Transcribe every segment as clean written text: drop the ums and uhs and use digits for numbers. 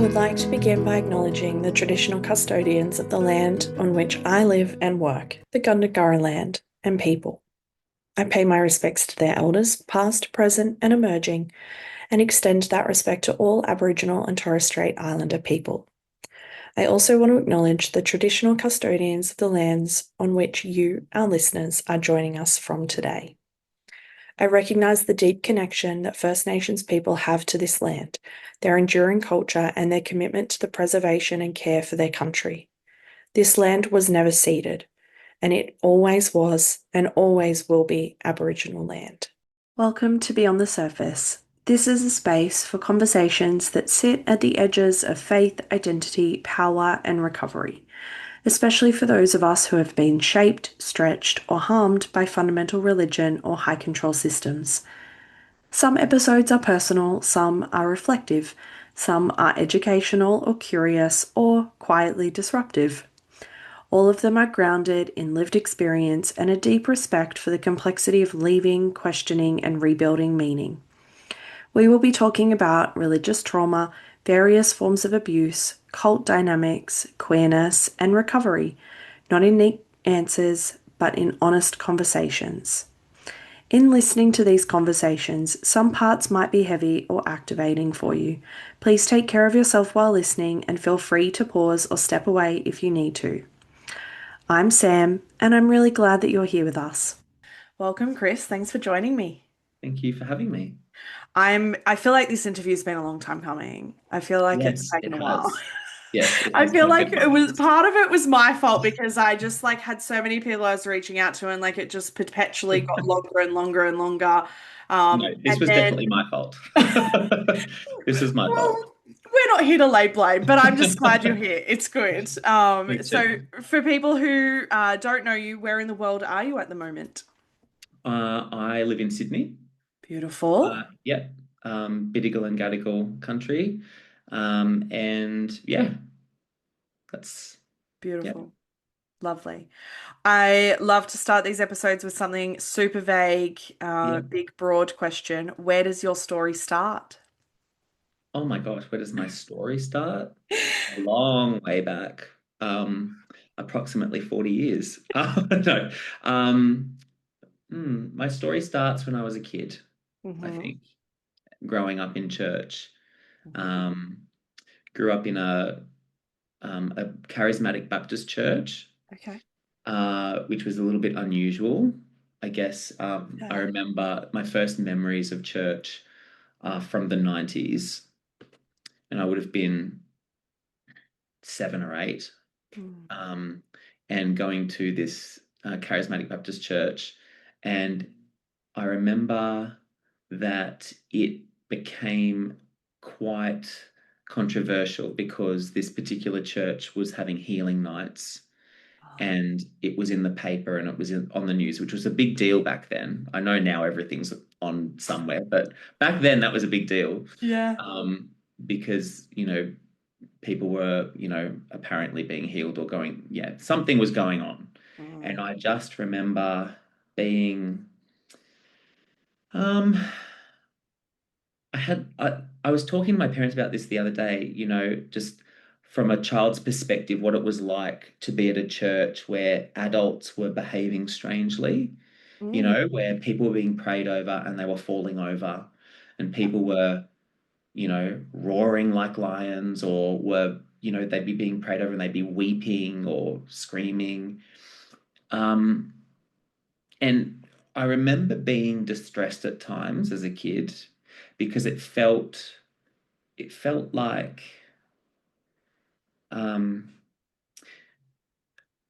would like to begin by acknowledging the traditional custodians of the land on which I live and work, the Gundungurra land and people. I pay my respects to their elders, past, present, and emerging, and extend that respect to all Aboriginal and Torres Strait Islander people. I also want to acknowledge the traditional custodians of the lands on which you, our listeners, are joining us from today. I recognise the deep connection that First Nations people have to this land, their enduring culture, and their commitment to the preservation and care for their country. This land was never ceded, and it always was and always will be Aboriginal land. Welcome to Beyond the Surface. This is a space for conversations that sit at the edges of faith, identity, power, and recovery, especially for those of us who have been shaped, stretched, or harmed by fundamental religion or high control systems. Some episodes are personal, some are reflective, some are educational or curious or quietly disruptive. All of them are grounded in lived experience and a deep respect for the complexity of leaving, questioning, and rebuilding meaning. We will be talking about religious trauma, various forms of abuse, cult dynamics, queerness, and recovery, not in neat answers, but in honest conversations. In listening to these conversations, some parts might be heavy or activating for you. Please take care of yourself while listening and feel free to pause or step away if you need to. I'm Sam, and I'm really glad that you're here with us. Welcome, Chris. Thanks for joining me. Thank you for having me. I feel like this interview's been a long time coming. I feel like it's Yes, taken it a while. has. Yes, it I has been feel a like good it one. was part of it was my fault because I just like had so many people I was reaching out to and like it just perpetually got longer and longer and longer. No, this And was then definitely my fault. This was my fault. well, we're not here to lay blame, but I'm just glad you're here. It's good. Me So too. for people who don't know you, where in the world are you at the moment? I live in Sydney. Beautiful. Yeah, Biddigal and Gadigal country. And yeah, that's, yeah. Beautiful. Lovely. I love to start these episodes with something super vague, Yeah. big, broad question. Where does your story start? Oh my gosh, where does my story start? A long way back, approximately 40 years. No, um, my story starts when I was a kid, I Hmm. think. Growing up in church. Hmm. Um, Grew up in a charismatic Baptist church, Okay. which was a little bit unusual. I guess I Okay. remember my first memories of church from the 90s, and I would have been 7 or 8, Mm. um, and going to this charismatic Baptist church. And I remember that it became quite controversial because this particular church was having healing nights, Oh, and it was in the paper and it was on the news, which was a big deal back then. I know now everything's on somewhere, but back then that was a big deal, yeah. um, because, people were, apparently being healed or going, yeah, something was going on. And Mm. I just remember being, um, I was talking to my parents about this the other day, just from a child's perspective, what it was like to be at a church where adults were behaving strangely, Mm. where people were being prayed over and they were falling over, and people were, roaring like lions, or were, they'd be being prayed over and they'd be weeping or screaming. Um, and I remember being distressed at times as a kid because it felt um,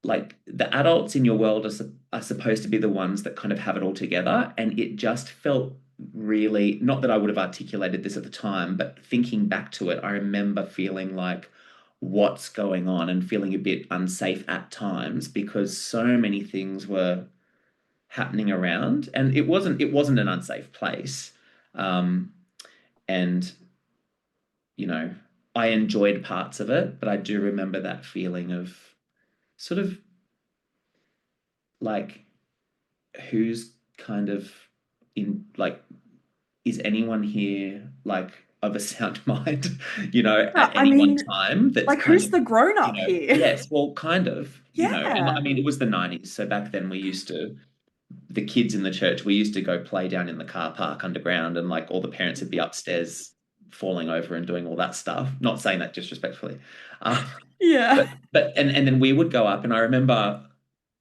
like the adults in your world are supposed to be the ones that kind of have it all together. And it just felt really, not that I would have articulated this at the time, but thinking back to it, I remember feeling like, what's going on, and feeling a bit unsafe at times because so many things were happening around, and it wasn't an unsafe place. Um, and you know, I enjoyed parts of it, but I do remember that feeling of sort of like, who's kind of in, like, is anyone here like of a sound mind, you know, Yeah, at I any one mean, time that's like, kind who's of, the grown you up know, here? yes, well, kind of, you know, and I Yeah. mean, it was the 90s. So back then the kids in the church, we used to go play down in the car park underground, and like all the parents would be upstairs falling over and doing all that stuff. Not saying that disrespectfully. Um, Yeah. and then we would go up, and I remember,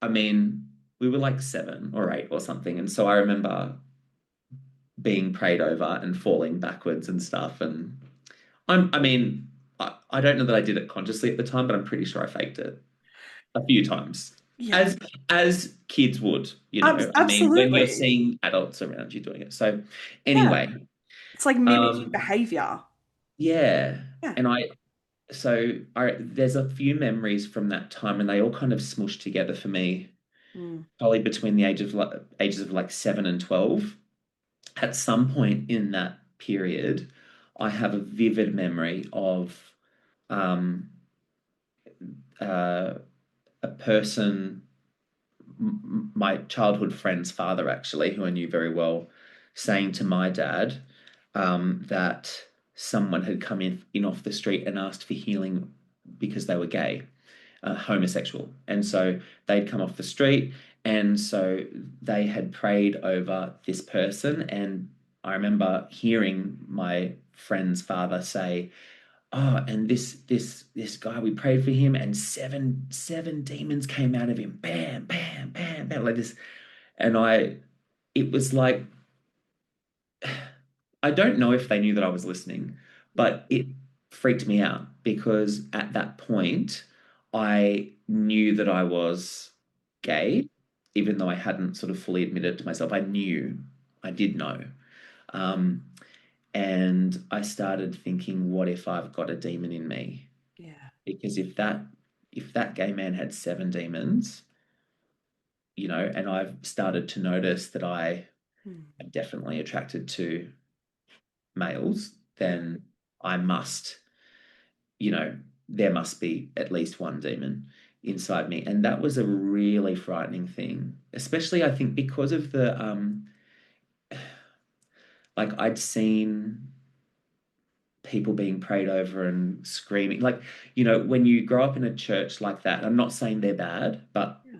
I mean, we were like 7 or 8 or something, and so I remember being prayed over and falling backwards and stuff. And I mean, I don't know that I did it consciously at the time, but I'm pretty sure I faked it a few times, Yeah. as kids would, you know. I mean, when you're Absolutely. seeing adults around you doing it. So Yeah. anyway, It's like mimicking um, behavior. yeah, Yeah. and I there's a few memories from that time, and they all kind of smushed together for me, Mm. probably between the ages of like 7 and 12. At some point in that period, I have a vivid memory of um, uh, a person, my childhood friend's father, actually, who I knew very well, saying to my dad that someone had come in off the street and asked for healing because they were gay, homosexual. And so they'd come off the street. And so they had prayed over this person. And I remember hearing my friend's father say, "Oh, and this guy, we prayed for him, and seven demons came out of him. Bam, bam, bam, bam, like this." And it was like, I don't know if they knew that I was listening, Mm. but it freaked me out because at that point, I knew that I was gay, even though I hadn't sort of fully admitted to myself. I did know. Um, and I started thinking, what if I've got a demon in me? Yeah. Because if that gay man had 7 demons, you know, and I've started to notice that I Mm. am definitely attracted to males, Yeah. then I must, you know, there must be at least one demon inside me. And that was a really frightening thing, especially I think because of the like I'd seen people being prayed over and screaming. Like, you know, when you grow up in a church like that, I'm not saying they're bad, but Yeah.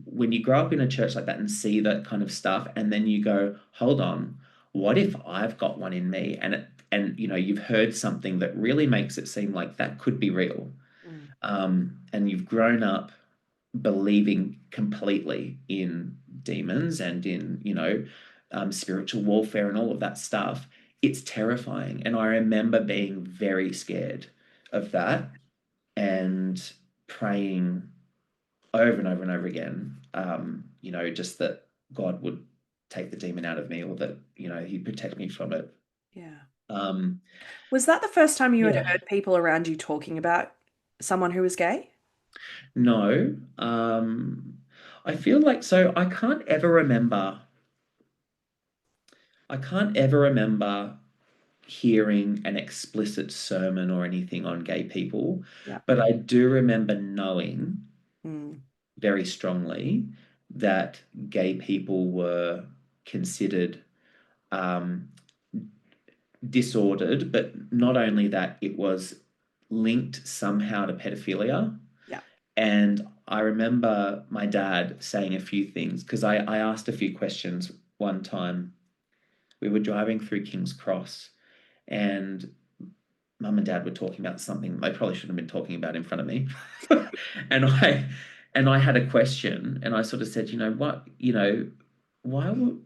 when you grow up in a church like that and see that kind of stuff, and then you go, hold on, what if I've got one in me? And you know, you've heard something that really makes it seem like that could be real. Mm. And you've grown up believing completely in demons and in, you know, spiritual warfare and all of that stuff. It's terrifying. And I remember being very scared of that and praying over and over and over again, you know, just that God would take the demon out of me, or that, you know, he'd protect me from it. Yeah. Um, Was that the first time you had yeah, heard people around you talking about someone who was gay? no, I feel like, so I can't ever remember hearing an explicit sermon or anything on gay people, Yeah. but I do remember knowing Mm. very strongly that gay people were considered um, disordered, but not only that, it was linked somehow to pedophilia. Yeah. And I remember my dad saying a few things because I asked a few questions one time. We were driving through King's Cross, and mum and dad were talking about something they probably shouldn't have been talking about in front of me. and I and I had a question, and I sort of said, you know, what, you know, why would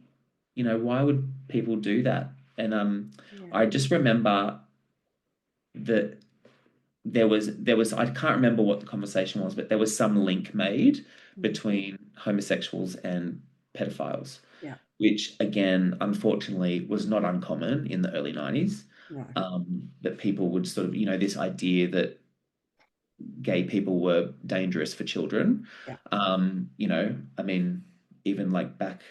why would people do that? And Yeah. I just remember that there was I can't remember what the conversation was, but there was some link made Mm. between homosexuals and pedophiles, Yeah. which again, unfortunately, was not uncommon in the early 90s. No. That people would sort of, you know, this idea that gay people were dangerous for children. Yeah. You know, I mean, even like back,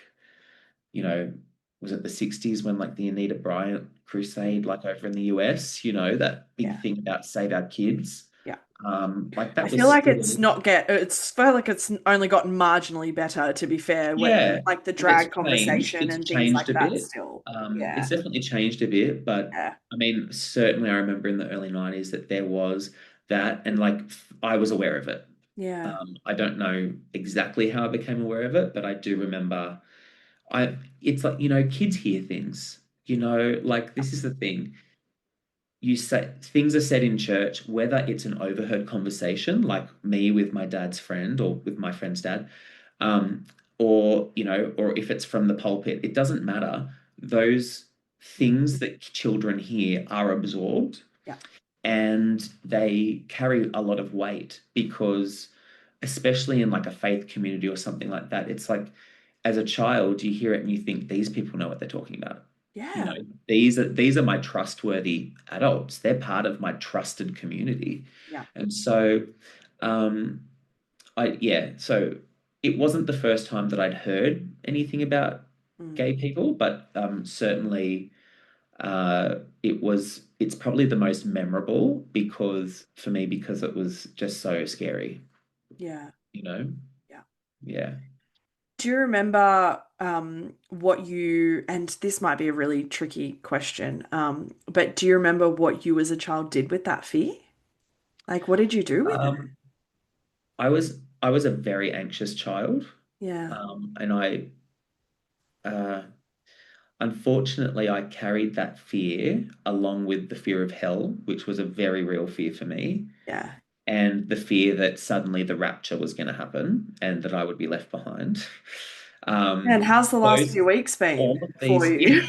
you know, was it the 60s when like the Anita Bryant Mm. crusade, like over in the US, you know, that big Yeah. thing about save our kids. Yeah. Like I that feel was like it's still, not get it's felt like it's only gotten marginally better, to be fair, when yeah, like the look, it's drag changed. conversation It's and things changed like a that bit. still. It's Yeah. definitely changed a bit, but Yeah. I mean, certainly I remember in the early 90s that there was that, and like I was aware of it. Yeah. I don't know exactly how I became aware of it, but I do remember it's like, kids hear things, like this is the thing. You say things are said in church, whether it's an overheard conversation, like me with my dad's friend or with my friend's dad, um, or if it's from the pulpit, it doesn't matter. Those Mm. things that children hear are absorbed Yeah. and they carry a lot of weight because, especially in like a faith community or something like that, it's like as a child, you hear it and you think these people know what they're talking about. You know, Yeah. these are my trustworthy adults. They're part of my trusted community. Yeah. And so, um, so it wasn't the first time that I'd heard anything about Mm. gay people, but certainly it's probably the most memorable because for me, because it was just so scary, Yeah. you know? Yeah. Yeah. Do you remember what you, and this might be a really tricky question, but do you remember what you as a child did with that fear? Like, what did you do with it? Um, I was a very anxious child. Yeah. And uh, unfortunately, I carried that fear along with the fear of hell, which was a very real fear for me, Yeah. and the fear that suddenly the rapture was going to happen and that I would be left behind. And how's the last Those, few weeks been all of for these, you?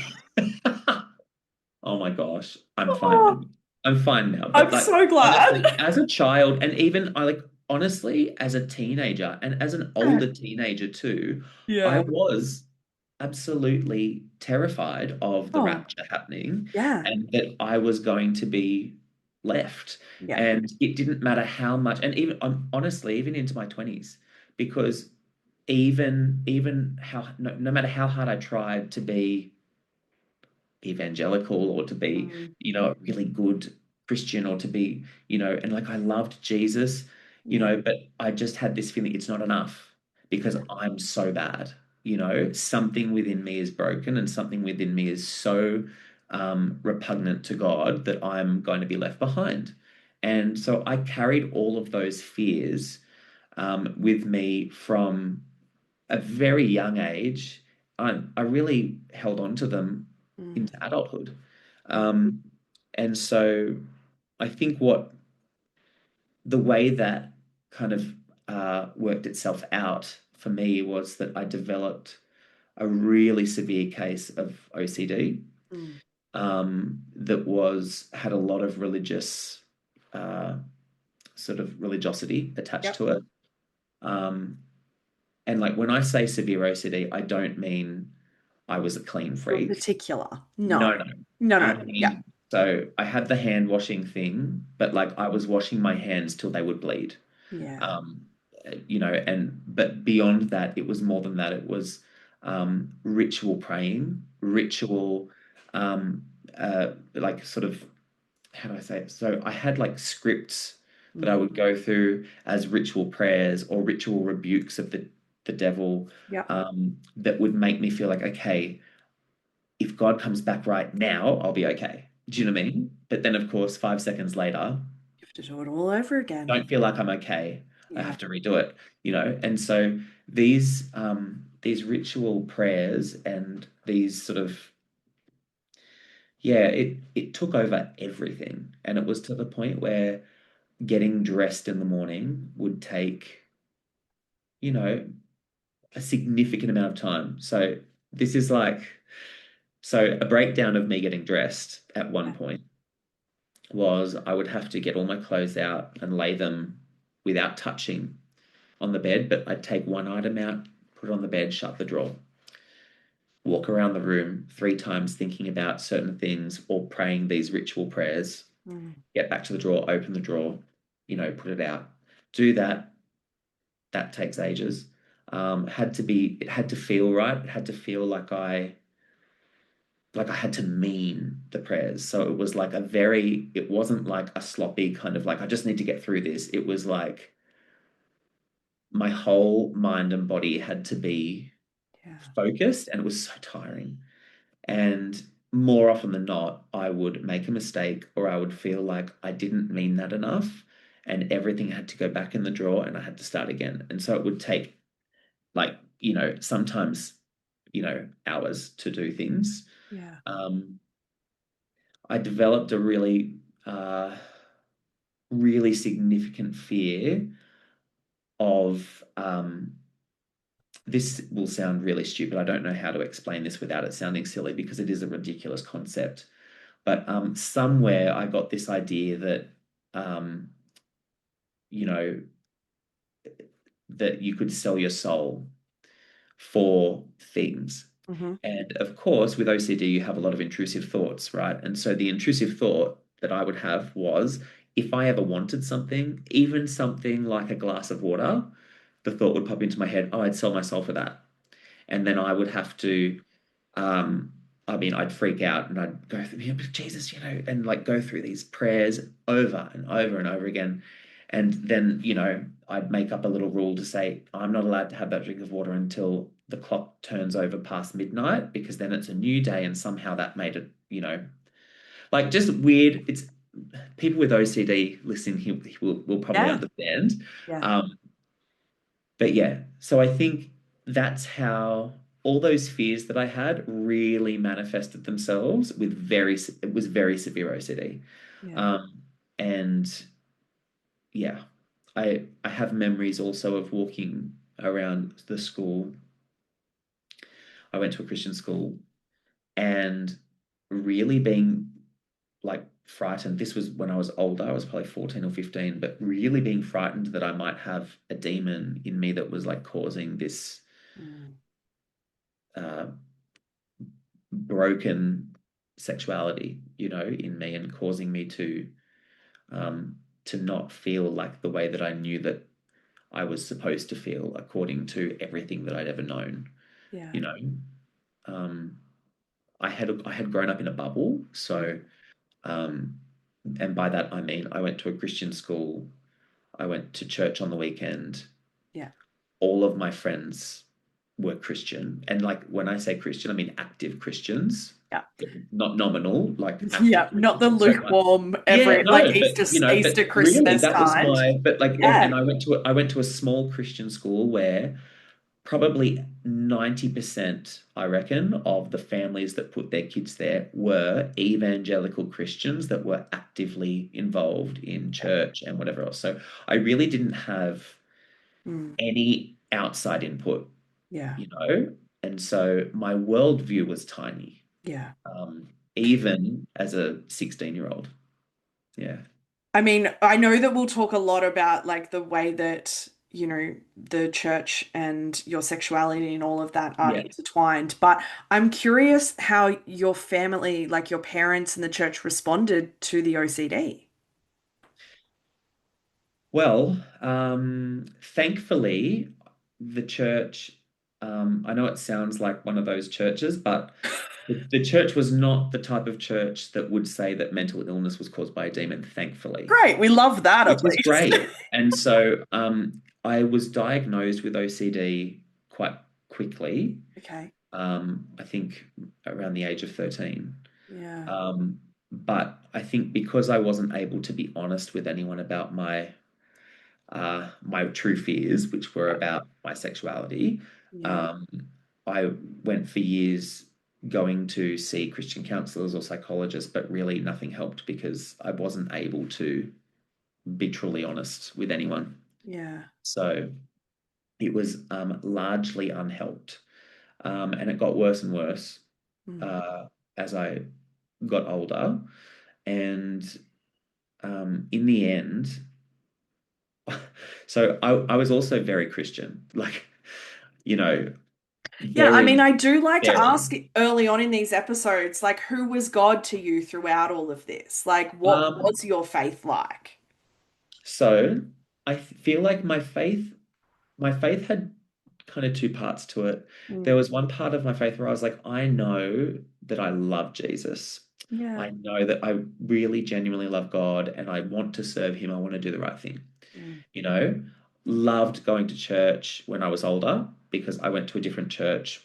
oh my gosh, I'm fine now. Oh, I'm fine now. But I'm like so glad. honestly, as a child, and even I like honestly, as a teenager and as an older teenager too, I Yeah. was absolutely terrified of the Oh, rapture happening yeah. and that I was going to be left. Yeah. And it didn't matter how much, and even honestly, even into my 20s, because even how no matter how hard I tried to be evangelical or to be, Mm, a really good Christian or to be, and like I loved Jesus, yeah. but I just had this feeling it's not enough because I'm so bad. Something within me is broken and something within me is so repugnant to God that I'm going to be left behind. And so I carried all of those fears with me from a very young age. I really held on to them Mm, into adulthood. yeah. Um, and so I think what the way that kind of worked itself out for me was that I developed a really severe case of OCD Mm, that had a lot of religious uh, sort of religiosity attached yep. to it. Um, and like when I say severe OCD, I don't mean I was a clean You're freak. particular. No. No, no. No, I no. Yeah. mean, so I had the hand washing thing, but like I was washing my hands till they would bleed. Yeah. Um, and but beyond that, it was more than that. It was ritual praying, ritual, um, like sort of how do I say it? So I had like scripts that I Mm, would go through as ritual prayers or ritual rebukes of the devil yep. that would make me feel like, okay, if God comes back right now, I'll be okay. Do you Mm. know what I mean? But then, of course, 5 seconds later, You have to do it all over again. don't feel like I'm okay. I Yeah. have to redo it. And so these ritual prayers and these sort of yeah, it took over everything, and it was to the point where getting dressed in the morning would take, you know, a significant amount of time. So this is like so a breakdown of me getting dressed at one Yeah. point was I would have to get all my clothes out and lay them without touching on the bed, but I'd take one item out, put it on the bed, shut the drawer, walk around the room 3 times thinking about certain things or praying these ritual prayers, Mm, get back to the drawer, open the drawer, put it out. Do that. That takes ages. It had to feel right. It had to feel like I like I had to mean the prayers. So it was like a very, it wasn't like a sloppy kind of like, I just need to get through this. It was like my whole mind and body had to be Yeah. focused, and it was so tiring. And more often than not, I would make a mistake or I would feel like I didn't mean that enough, and everything had to go back in the drawer and I had to start again. And so it would take, like, sometimes, hours to do things. Yeah. Um, I developed a uh, really significant fear of, this will sound really stupid. I don't know how to explain this without it sounding silly because it is a ridiculous concept. But somewhere I got this idea that, um, you know, that you could sell your soul for things. Hmm. And of course, with OCD, you have a lot of intrusive thoughts, right? And so the intrusive thought that I would have was, if I ever wanted something, even something like a glass of water, the thought would pop into my head, oh, I'd sell my soul for that. And then I would have to, um, I mean, I'd freak out and I'd go through, but Jesus, and like go through these prayers over and over and over again. And then, I'd make up a little rule to say, I'm not allowed to have that drink of water until the clock turns over past midnight, because then it's a new day. And somehow that made it, like just weird. It's people with OCD listening here will probably Yeah. understand. Yeah. Um, but yeah, so I think that's how all those fears that I had really manifested themselves with it was very severe OCD. Yeah. Um, and yeah, I have memories also of walking around the school. I went to a Christian school and really being like frightened. This was when I was older, I was probably 14 or 15, but really being frightened that I might have a demon in me that was like causing this Mm. uh, broken sexuality, in me, and causing me to not feel like the way that I knew that I was supposed to feel according to everything that I'd ever known. Yeah. You know, um, I had grown up in a bubble, Mm. so and by that I mean I went to a Christian school. I went to church on the weekend. Yeah. All of my friends were Christian. And like when I say Christian, I mean active Christians, Yeah. not nominal, like active Yeah. Not the Christians. So like, lukewarm yeah, every like no, but Easter really Christmas that was kind. my, but like, and Yeah. I went to a small Christian school where probably 90%, I reckon, of the families that put their kids there were evangelical Christians that were actively involved in Yeah. church and whatever else. So I really didn't have Mm. any outside input, Yeah. you know? And so my worldview was tiny, Yeah. even as a 16-year-old. Yeah. I mean, I know that we'll talk a lot about like the way that, the church and your sexuality and all of that are Yeah. intertwined, but I'm curious how your family, like your parents and the church responded to the OCD. Well, thankfully, the church, I know it sounds like one of those churches, but the church was not the type of church that would say that mental illness was caused by a demon, thankfully, Great, we love that which at is least. great. And so I was diagnosed with OCD quite quickly, Okay. I think around the age of 13. Yeah. But I think because I wasn't able to be honest with anyone about my true fears, which were Yeah. about my sexuality, Yeah. um, I went for years going to see Christian counselors or psychologists, but really nothing helped because I wasn't able to be truly honest with anyone. Yeah. So it was largely unhelped. And it got worse and worse Mm. uh, as I got older. And in the end, so I was also very Christian, like, you know, Yeah, I mean, very, I do like to very. ask early on in these episodes, like, who was God to you throughout all of this? Like, what Um, was your faith like? so I feel like my faith had kind of two parts to it. There Mm. was one part of my faith where I was like, I know that I love Jesus. Yeah. I know that I really genuinely love God and I want to serve him. I want to do the right thing. Mm. You know, loved going to church when I was older because I went to a different church,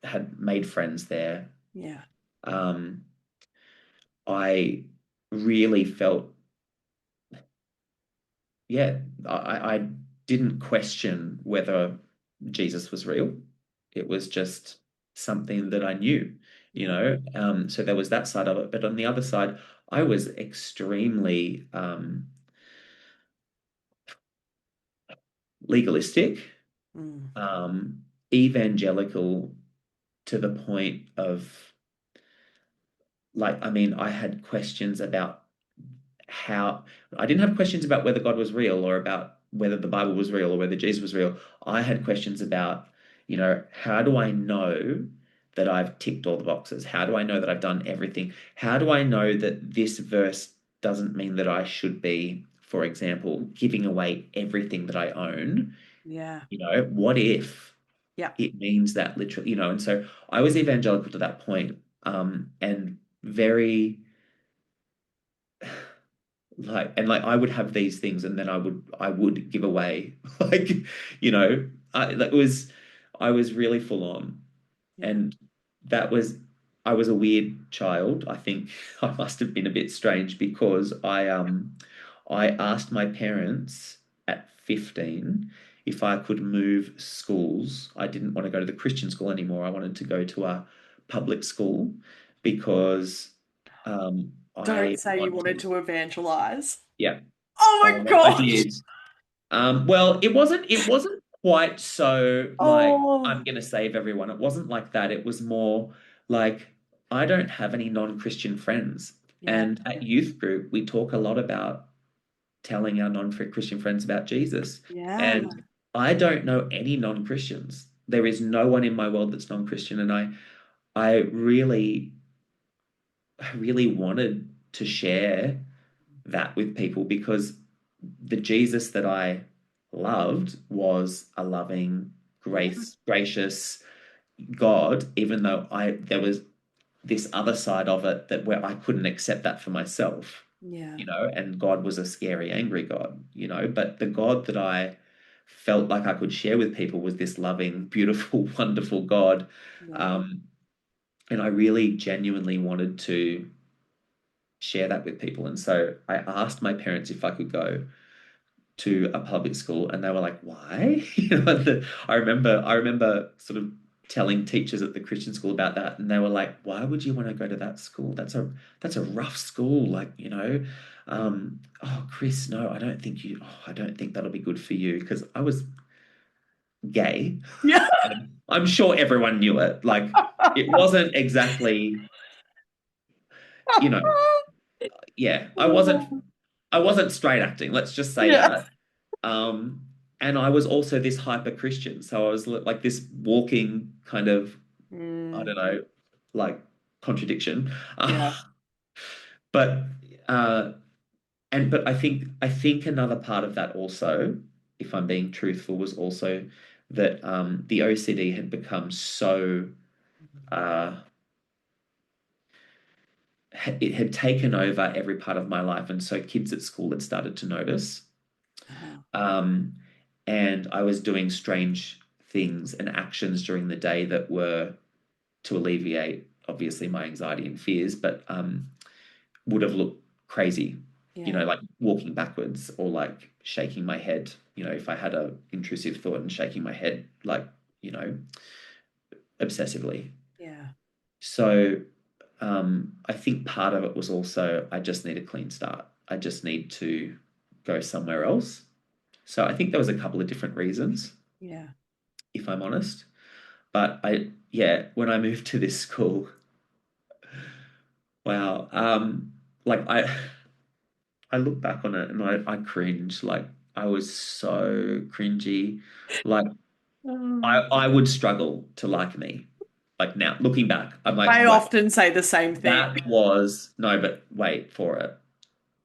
had made friends there. Yeah. Um, I really felt, yeah, I didn't question whether Jesus was real. It was just something that I knew, you Yeah. know. So there was that side of it. But on the other side, I was extremely legalistic, Mm. evangelical to the point of like, I mean, I had questions about how I didn't have questions about whether God was real or about whether the Bible was real or whether Jesus was real. I had questions about, how do I know that I've ticked all the boxes? How do I know that I've done everything? How do I know that this verse doesn't mean that I should be, for example, giving away everything that I own? Yeah. What if Yeah. it means that literally, and so I was evangelical to that point, and very like I would have these things and then I would give away like I was really full on, Yeah. and that was I was a weird child. I think I must have been a bit strange because I asked my parents at 15 if I could move schools. I didn't want to go to the Christian school anymore. I wanted to go to a public school because Don't I say you wanted wanted, to evangelize. yeah, Oh my I gosh. did. Well, it wasn't quite so like I'm Oh, gonna save everyone. It wasn't like that. It was more like I don't have any non-Christian friends. yeah. And at youth group, we talk a lot about telling our non-Christian friends about Jesus. Yeah. And I don't know any non-Christians. There is no one in my world that's non-Christian. And I really wanted to share that with people because the Jesus that I loved was a loving, Yeah. gracious God, even though I there was this other side of it that where I couldn't accept that for myself, Yeah. and God was a scary, angry God, but the God that I felt like I could share with people was this loving, beautiful, wonderful God. Yeah. Um, and I really genuinely wanted to share that with people. And so I asked my parents if I could go to a public school, and they were like, "Why?" I remember sort of telling teachers at the Christian school about that, and they were like, "Why would you want to go to that school? That's a rough school, oh, Chris, no, I don't think that'll be good for you," because I was gay. Yeah. I'm sure everyone knew it. Like, it wasn't exactly, you know, yeah, I wasn't straight acting. Let's just say Yeah. that. Um, and I was also this hyper Christian. So I was like this walking kind of, I Mm, don't know, like contradiction. yeah. But uh, but I think another part of that also, if I'm being truthful, was also that the OCD had become so uh, it had taken over every part of my life, and so kids at school had started to notice. Oh, Um, and I was doing strange things and actions during the day that were to alleviate, obviously, my anxiety and fears, but would have looked crazy, yeah. like walking backwards or like shaking my head, if I had a intrusive thought and shaking my head, like, obsessively. Yeah. So I think part of it was also I just need a clean start. I just need to go somewhere else. So I think there was a couple of different reasons, Yeah. if I'm honest. But yeah, when I moved to this school, wow, like I look back on it and I cringe. Like I was so cringy. Like I Um, I would struggle to like me. Like now, looking back, I'm like, I wow, often say the same thing. that was no, but wait for it.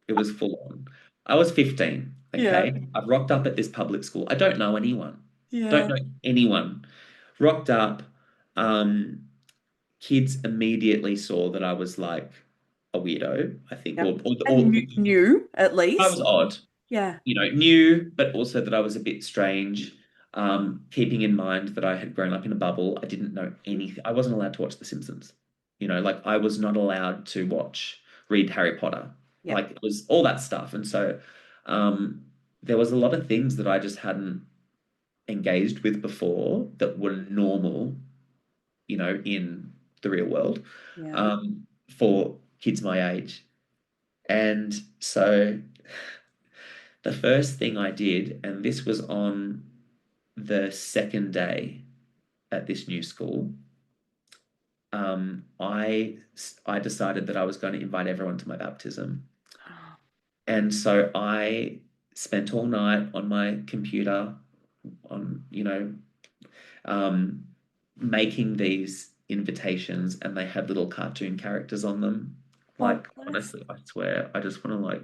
It was full on. I was 15, Yeah. okay? I've rocked up at this public school. I don't know anyone. Don't Yeah. know anyone. Rocked up. Um, kids immediately saw that I was like a weirdo, I think, Yep. or And you knew at I was least. odd, Yeah. knew, but also that I was a bit strange. Keeping in mind that I had grown up in a bubble, I didn't know anything. I wasn't allowed to watch The Simpsons. Like I was not allowed to read Harry Potter. Yep. Like it was all that stuff. And so um, there was a lot of things that I just hadn't engaged with before that were normal, in the real world, Yeah. um, for kids my age. And so the first thing I did, and this was on the second day at this new school, I decided that I was going to invite everyone to my baptism. And so I spent all night on my computer on, um, making these invitations, and they had little cartoon characters on them. Oh, Like, bless. honestly, I swear, I just want to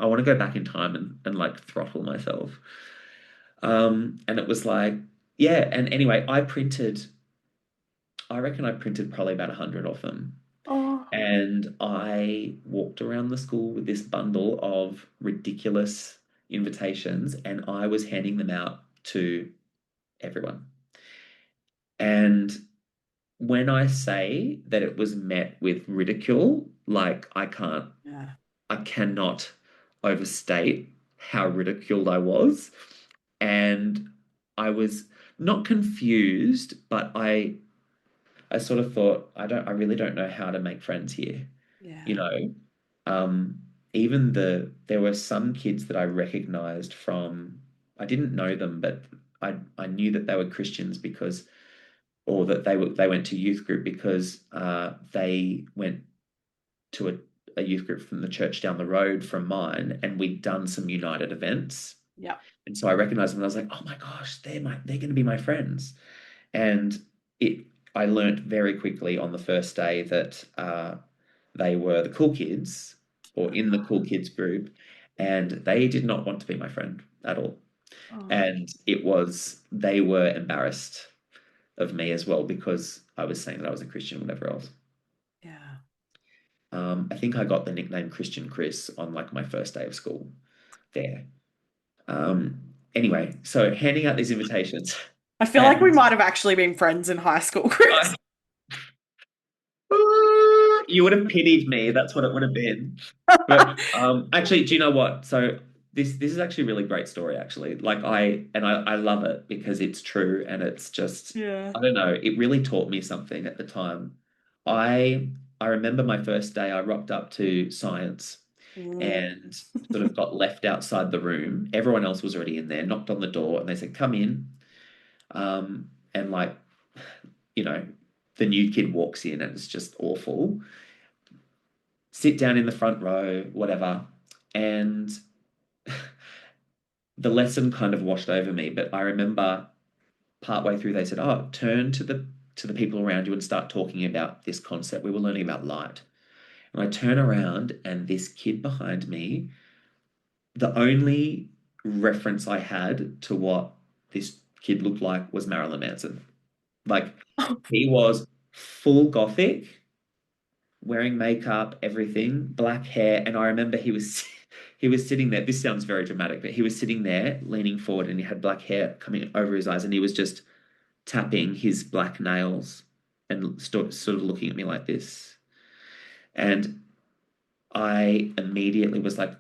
I want to go back in time and like throttle myself. And it was like, yeah. And anyway, I reckon I printed probably about 100 of them. Oh, And I walked around the school with this bundle of ridiculous invitations, and I was handing them out to everyone. And when I say that it was met with ridicule, like yeah. I cannot overstate how ridiculed I was. And I was not confused, but I sort of thought, I really don't know how to make friends here. You Yeah. know, um, there were some kids that I recognized from, I didn't know them, but I knew that they were Christians because, or that they went to youth group because they went to a youth group from the church down the road from mine, and we'd done some United events. Yep. And so I recognized them and I was like, oh my gosh, they're going to be my friends. And it I learnt very quickly on the first day that they were the cool kids or in the cool kids group, and they did not want to be my friend at all. Oh, And they were embarrassed of me as well because I was saying that I was a Christian, whatever else. yeah. I think I got the nickname Christian Chris on like my first day of school there. Anyway, so handing out these invitations, I feel like we and might have actually been friends in high school, Chris. I, you would have pitied me. That's what it would have been. But actually, do you know what? So this is actually a really great story, actually. Like I love it because it's true and it's just Yeah. I don't know, it really taught me something at the time. I I remember my first day, I rocked up to science Mm. and sort of got left outside the room. Everyone else was already in there, knocked on the door, and they said, "Come in." And like, you know, the new kid walks in and it's just awful. Sit down in the front row, whatever. And the lesson kind of washed over me, but I remember partway through they said, "Oh, turn to the people around you and start talking about this concept." We were learning about light. And I turn around and this kid behind me, the only reference I had to what this kid looked like was Marilyn Manson. Like he was full gothic, wearing makeup, everything, black hair, and I remember he was he was sitting there. This sounds very dramatic, but he was sitting there leaning forward and he had black hair coming over his eyes and he was just tapping his black nails and sort of looking at me like this. And I immediately was like,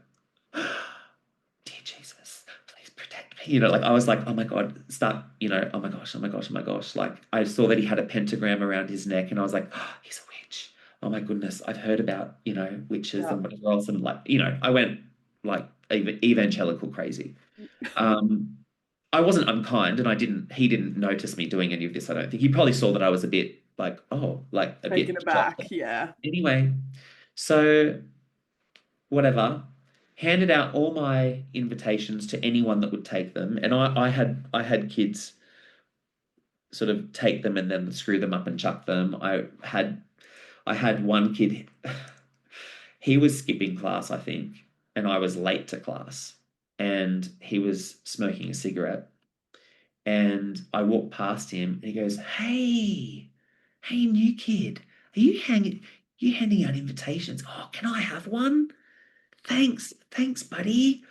dear Jesus, please protect me. Like I was like, oh my God, start, oh my gosh, oh my gosh, oh my gosh. Like I saw that he had a pentagram around his neck and I was like, oh, he's a witch. Oh my goodness, I've heard about, witches Yeah. and whatever else. And like, I went like evangelical crazy. Um, I wasn't unkind and he didn't notice me doing any of this, I don't think. He probably saw that I was a bit like, oh, like a Taken bit shocked. aback. Yeah. Anyway, so whatever, handed out all my invitations to anyone that would take them. And I had kids sort of take them and then screw them up and chuck them. I had one kid, he was skipping class, I think, and I was late to class. And he was smoking a cigarette. And I walked past him and he goes, "Hey." "Hey, new kid, are you handing out invitations? Oh, can I have one? Thanks, buddy.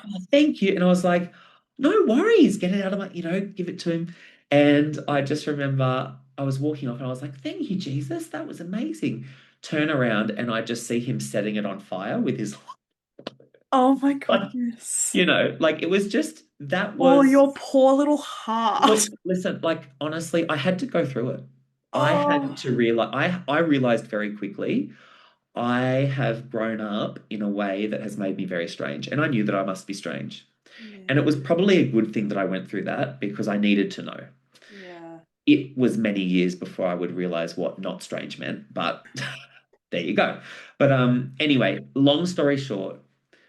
Oh, thank you." And I was like, "No worries, get it out of my, give it to him." And I just remember I was walking off and I was like, "Thank you, Jesus. That was amazing." Turn around and I just see him setting it on fire with his, Oh my like, goodness. like it was just, that Oh, was, your poor little heart. look, listen, like honestly, I had to go through it. I had Oh, to realize, I realized very quickly I have grown up in a way that has made me very strange. And I knew that I must be strange. And it yeah, was probably a good thing that I went through that because I needed to know. yeah. It was many years before I would realize what not strange meant, but there you go. But anyway, long story short,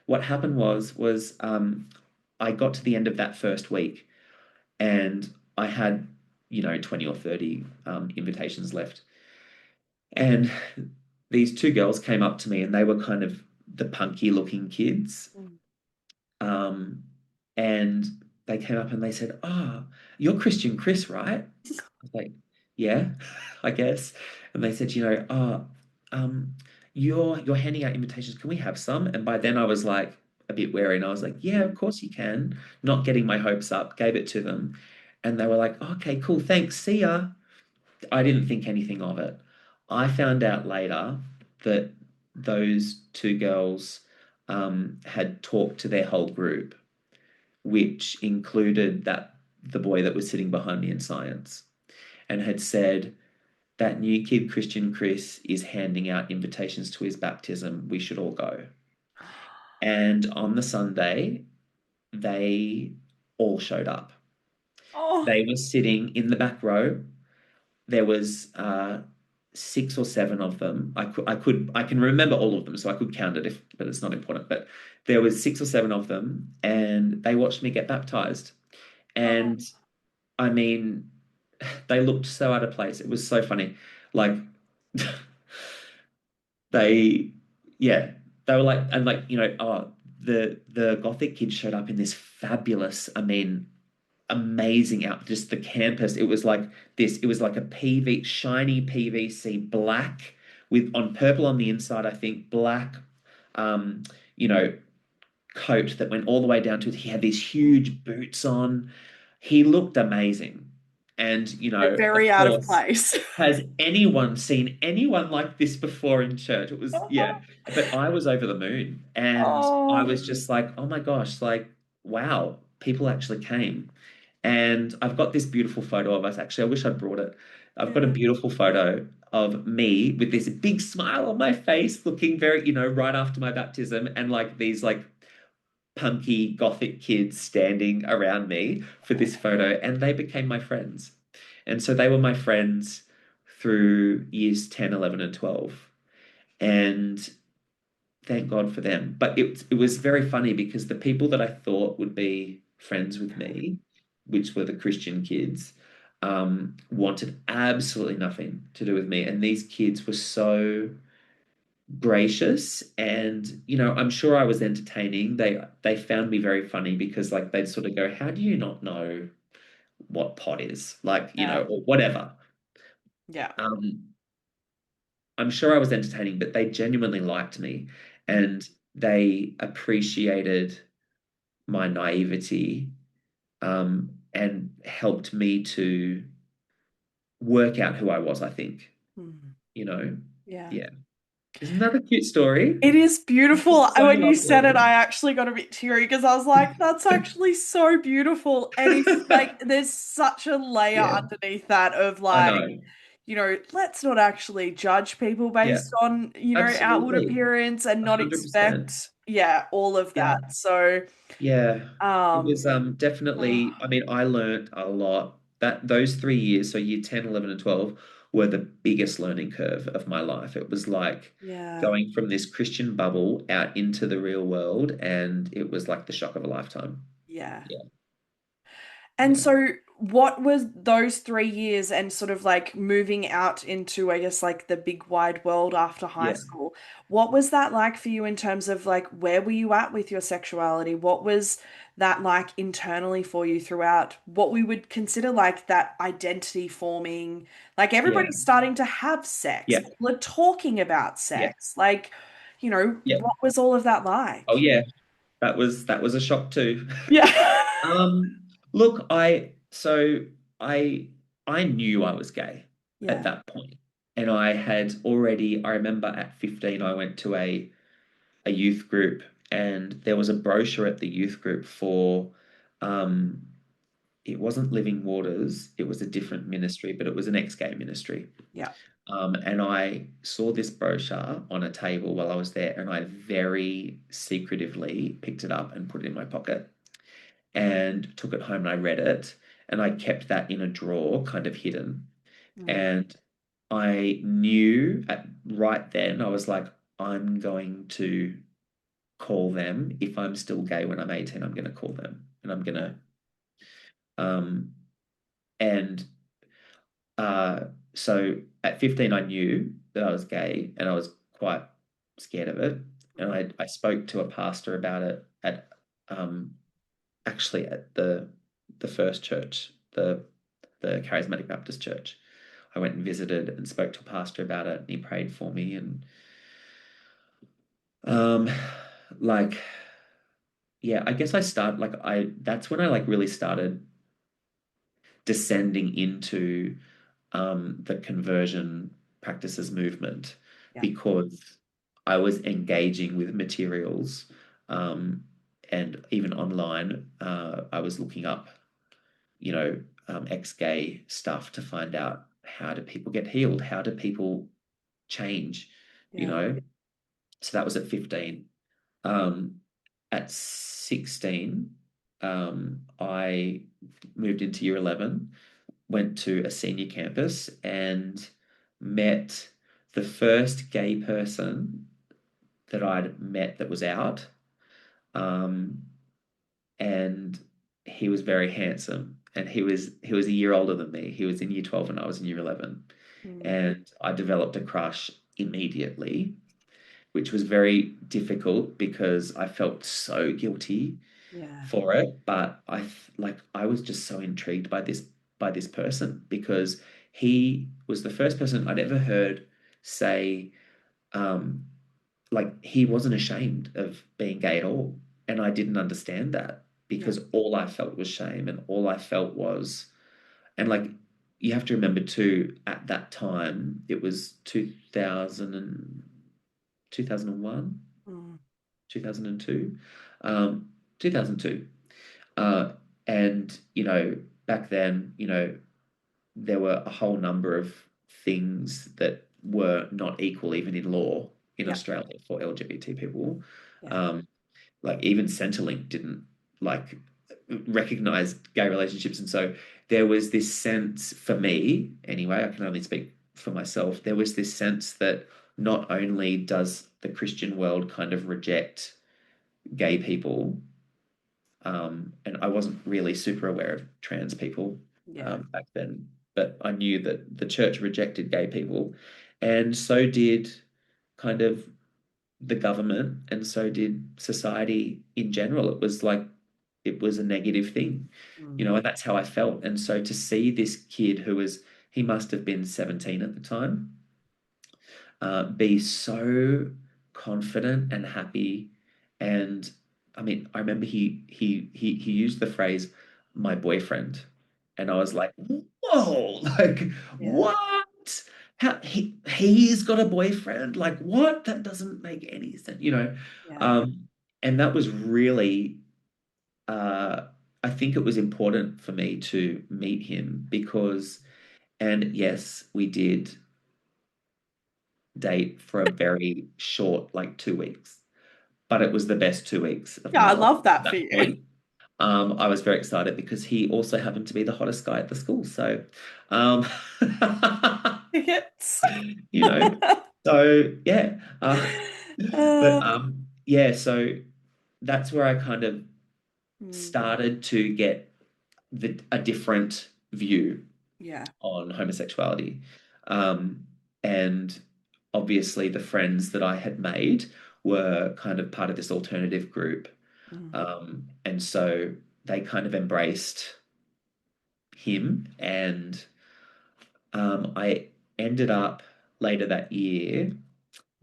what happened was I got to the end of that first week and I had 20 or 30 invitations left. And these two girls came up to me and they were kind of the punky looking kids. Mm. Um, and they came up and they said, "Oh, you're Christian Chris, right?" I was like, "Yeah, I guess." And they said, um, you're handing out invitations. Can we have some?" And by then I was like a bit wary and I was like, "Yeah, of course you can." Not getting my hopes up, gave it to them. And they were like, "Okay, cool, thanks, see ya." I didn't think anything of it. I found out later that those two girls had talked to their whole group, which included the boy that was sitting behind me in science, and had said, "That new kid, Christian Chris, is handing out invitations to his baptism. We should all go." And on the Sunday, they all showed up. Oh, They were sitting in the back row. There was six or seven of them. I can remember all of them, so I could count it but it's not important. But there was six or seven of them, and they watched me get baptized. oh, And I mean, they looked so out of place. It was so funny. Like they, yeah, they were like, and like, the Gothic kids showed up in this fabulous, I mean, amazing out, just the campus. It was like a shiny PVC black with on purple on the inside, I think, black, um, you know, coat that went all the way down to it. He had these huge boots on. He looked amazing. And, and of very out of course, place. has anyone seen anyone like this before in church? It was, yeah. But I was over the moon and I Oh, was just like, oh my gosh, like, wow, people actually came. And I've got this beautiful photo of us. Actually, I wish I'd brought it. I've got a yeah. beautiful photo of me with this big smile on my face, looking very, right after my baptism, and like these like punky gothic kids standing around me for this photo, and they became my friends. And so they were my friends through years 10, 11, and 12. And thank God for them. But it was very funny because the people that I thought would be friends with me, which were the Christian kids, wanted absolutely nothing to do with me. And these kids were so gracious, and I'm sure I was entertaining. They found me very funny because like they'd sort of go, "How do you not know what pot is?" Like, Yeah, or whatever. yeah. Um, I'm sure I was entertaining, but they genuinely liked me and they appreciated my naivety, and helped me to work out who I was, I think, Mm. you know. Yeah. Yeah. Isn't that a cute story? It is beautiful. So When you said it, lovely. I actually got a bit teary because I was like, that's actually so beautiful. And it's like, there's such a layer Yeah, underneath that of I like, know. let's not actually judge people Yeah, based on, outward absolutely. appearance and not 100%. expect, yeah, all of Yeah. that. So, Yeah. It um, was definitely, I mean, I learned a lot. That those 3 years, so year 10, 11, and 12, were the biggest learning curve of my life. It was like yeah, going from this Christian bubble out into the real world, and it was like the shock of a lifetime. yeah. Yeah. And Yeah. so what was those 3 years and sort of like moving out into, I guess, like the big wide world after high Yeah, school? What was that like for you in terms of like where were you at with your sexuality? What was that like internally for you throughout what we would consider like that identity forming? Like yeah, everybody's starting to have sex. yeah, People are talking about yeah, sex. Like, yeah. what was all of that Oh like? yeah, that was a shock too. Yeah. Um, look, I I knew I was gay at Yeah. that point. And I remember at 15 I went to a youth group, and there was a brochure at the youth group for um it wasn't Living Waters, it was a different ministry, but it was an ex-gay ministry. Yeah. And I saw this brochure on a table while I was there, and I very secretively picked it up and put it in my pocket and took it home and I read it. And I kept that in a drawer, kind of hidden. Mm, And I knew right then, I was like, I'm going to call them. If I'm still gay when I'm 18, I'm going to call them. And I'm going yeah. um, and Uh, so at 15, I knew that I was gay and I was quite scared of it. And Mm, I spoke to a pastor about it at um, actually at the first church, the Charismatic Baptist church. I went and visited and spoke to a pastor about it, and he prayed for me. And um, like, yeah, I guess I start like I that's when I like really started descending into the conversion practices movement, yeah. because I was engaging with materials, um, and even online, I was looking up, you know, ex-gay stuff to find out, how do people get healed? How do people change? You Yeah. know, so that was at 15. Um, at 16, I moved into year 11, went to a senior campus and met the first gay person that I'd met that was out. Um, and he was very handsome, and he was a year older than me. He was in year 12 and I was in year 11. Mm, And I developed a crush immediately, which was very difficult because I felt so guilty yeah. for it. But I was just so intrigued by this person, because he was the first person I'd ever heard say, um, like, he wasn't ashamed of being gay at all. And I didn't understand that, Yeah. because all I felt was shame, and all I felt was, and like, you have to remember too, at that time it was 2001, Mm, 2002, 2002. Uh, and, back then, there were a whole number of things that were not equal, even in law in yeah. Australia, for LGBT people. Yeah. Um, like, even Centrelink didn't like recognize gay relationships. And so there was this sense, for me anyway, I can only speak for myself, there was this sense that not only does the Christian world kind of reject gay people, and I wasn't really super aware of trans people Yeah. back then, but I knew that the church rejected gay people, and so did kind of the government, and so did society in general. It was like, it was a negative thing, Mm, and that's how I felt. And so to see this kid he must have been 17 at the time, be so confident and happy. And I mean, I remember he used the phrase "my boyfriend," and I was like, "Whoa!" Like, yeah. what? How he's got a boyfriend? Like, what? That doesn't make any sense. Yeah. Um, and that was really, I think it was important for me to meet him, because, and yes, we did date for a very short, like 2 weeks, but it was the best 2 weeks of Yeah, my I life love at that for that you. point. I was very excited because he also happened to be the hottest guy at the school. So, um, Yes. you know, so yeah. But Uh, yeah, so that's where I kind of mm, started to get a different view Yeah. on homosexuality. Um, and obviously, the friends that I had made were kind of part of this alternative group. Mm. And so they kind of embraced him. And I ended up later that year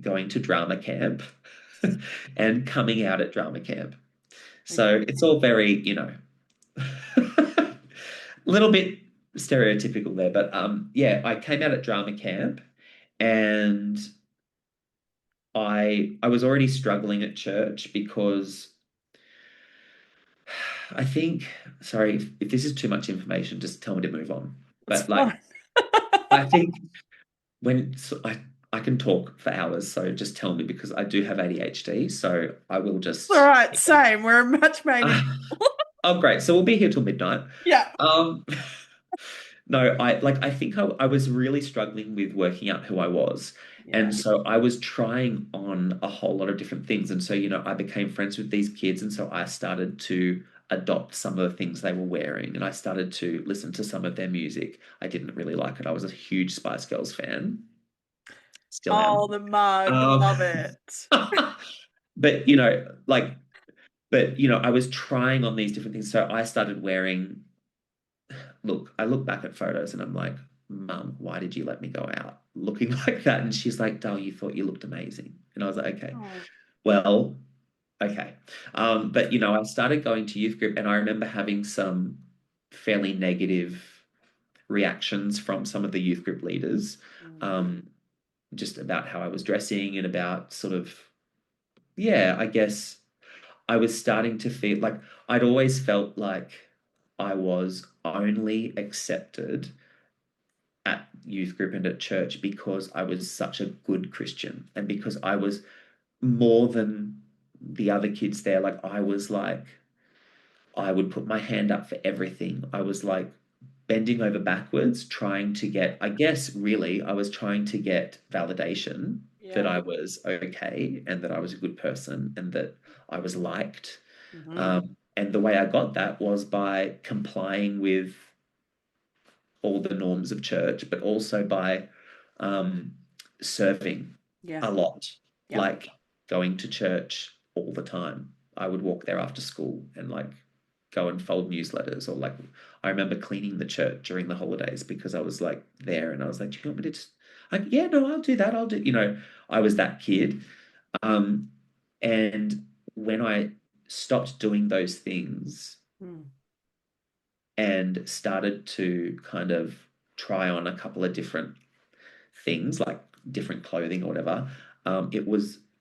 going to drama camp and coming out at drama camp. So Okay. it's all very, a little bit stereotypical there, but yeah, I came out at drama camp and I was already struggling at church because I think, sorry, if this is too much information, just tell me to move on. It's But like, fine. I think when so I can talk for hours, so just tell me because I do have ADHD, so I will It's all just. right. Same. We're a match made in. Oh, great. So we'll be here till midnight. Yeah. Um, no, I think I was really struggling with working out who I was. Yeah. And so I was trying on a whole lot of different things. And so, I became friends with these kids. And so I started to adopt some of the things they were wearing. And I started to listen to some of their music. I didn't really like it. I was a huge Spice Girls fan. Still Oh, am. the mug. Um, Love it. but I was trying on these different things. So I started wearing, look, I look back at photos and I'm like, Mum, why did you let me go out looking like that? And she's like, Dal, you thought you looked amazing. And I was like, okay, Oh. well, okay. But I started going to youth group and I remember having some fairly negative reactions from some of the youth group leaders, Mm. um, just about how I was dressing and about sort of, yeah, I guess I was starting to feel like I'd always felt like I was only accepted at youth group and at church because I was such a good Christian and because I was more than the other kids there. Like I was like, I would put my hand up for everything. I was like bending over backwards, trying to get, I guess, really, I was trying to get validation that Yeah. I was okay and that I was a good person and that I was liked. Hmm. And the way I got that was by complying with all the norms of church, but also by um, serving Yeah. a lot, Yep. like going to church all the time. I would walk there after school and like go and fold newsletters, or like I remember cleaning the church during the holidays because I was like there and I was like, do you want me to just like, yeah, no, I'll do that. I'll do, I was that kid. Um, and when I stopped doing those things Mm. and started to kind of try on a couple of different things, like different clothing or whatever,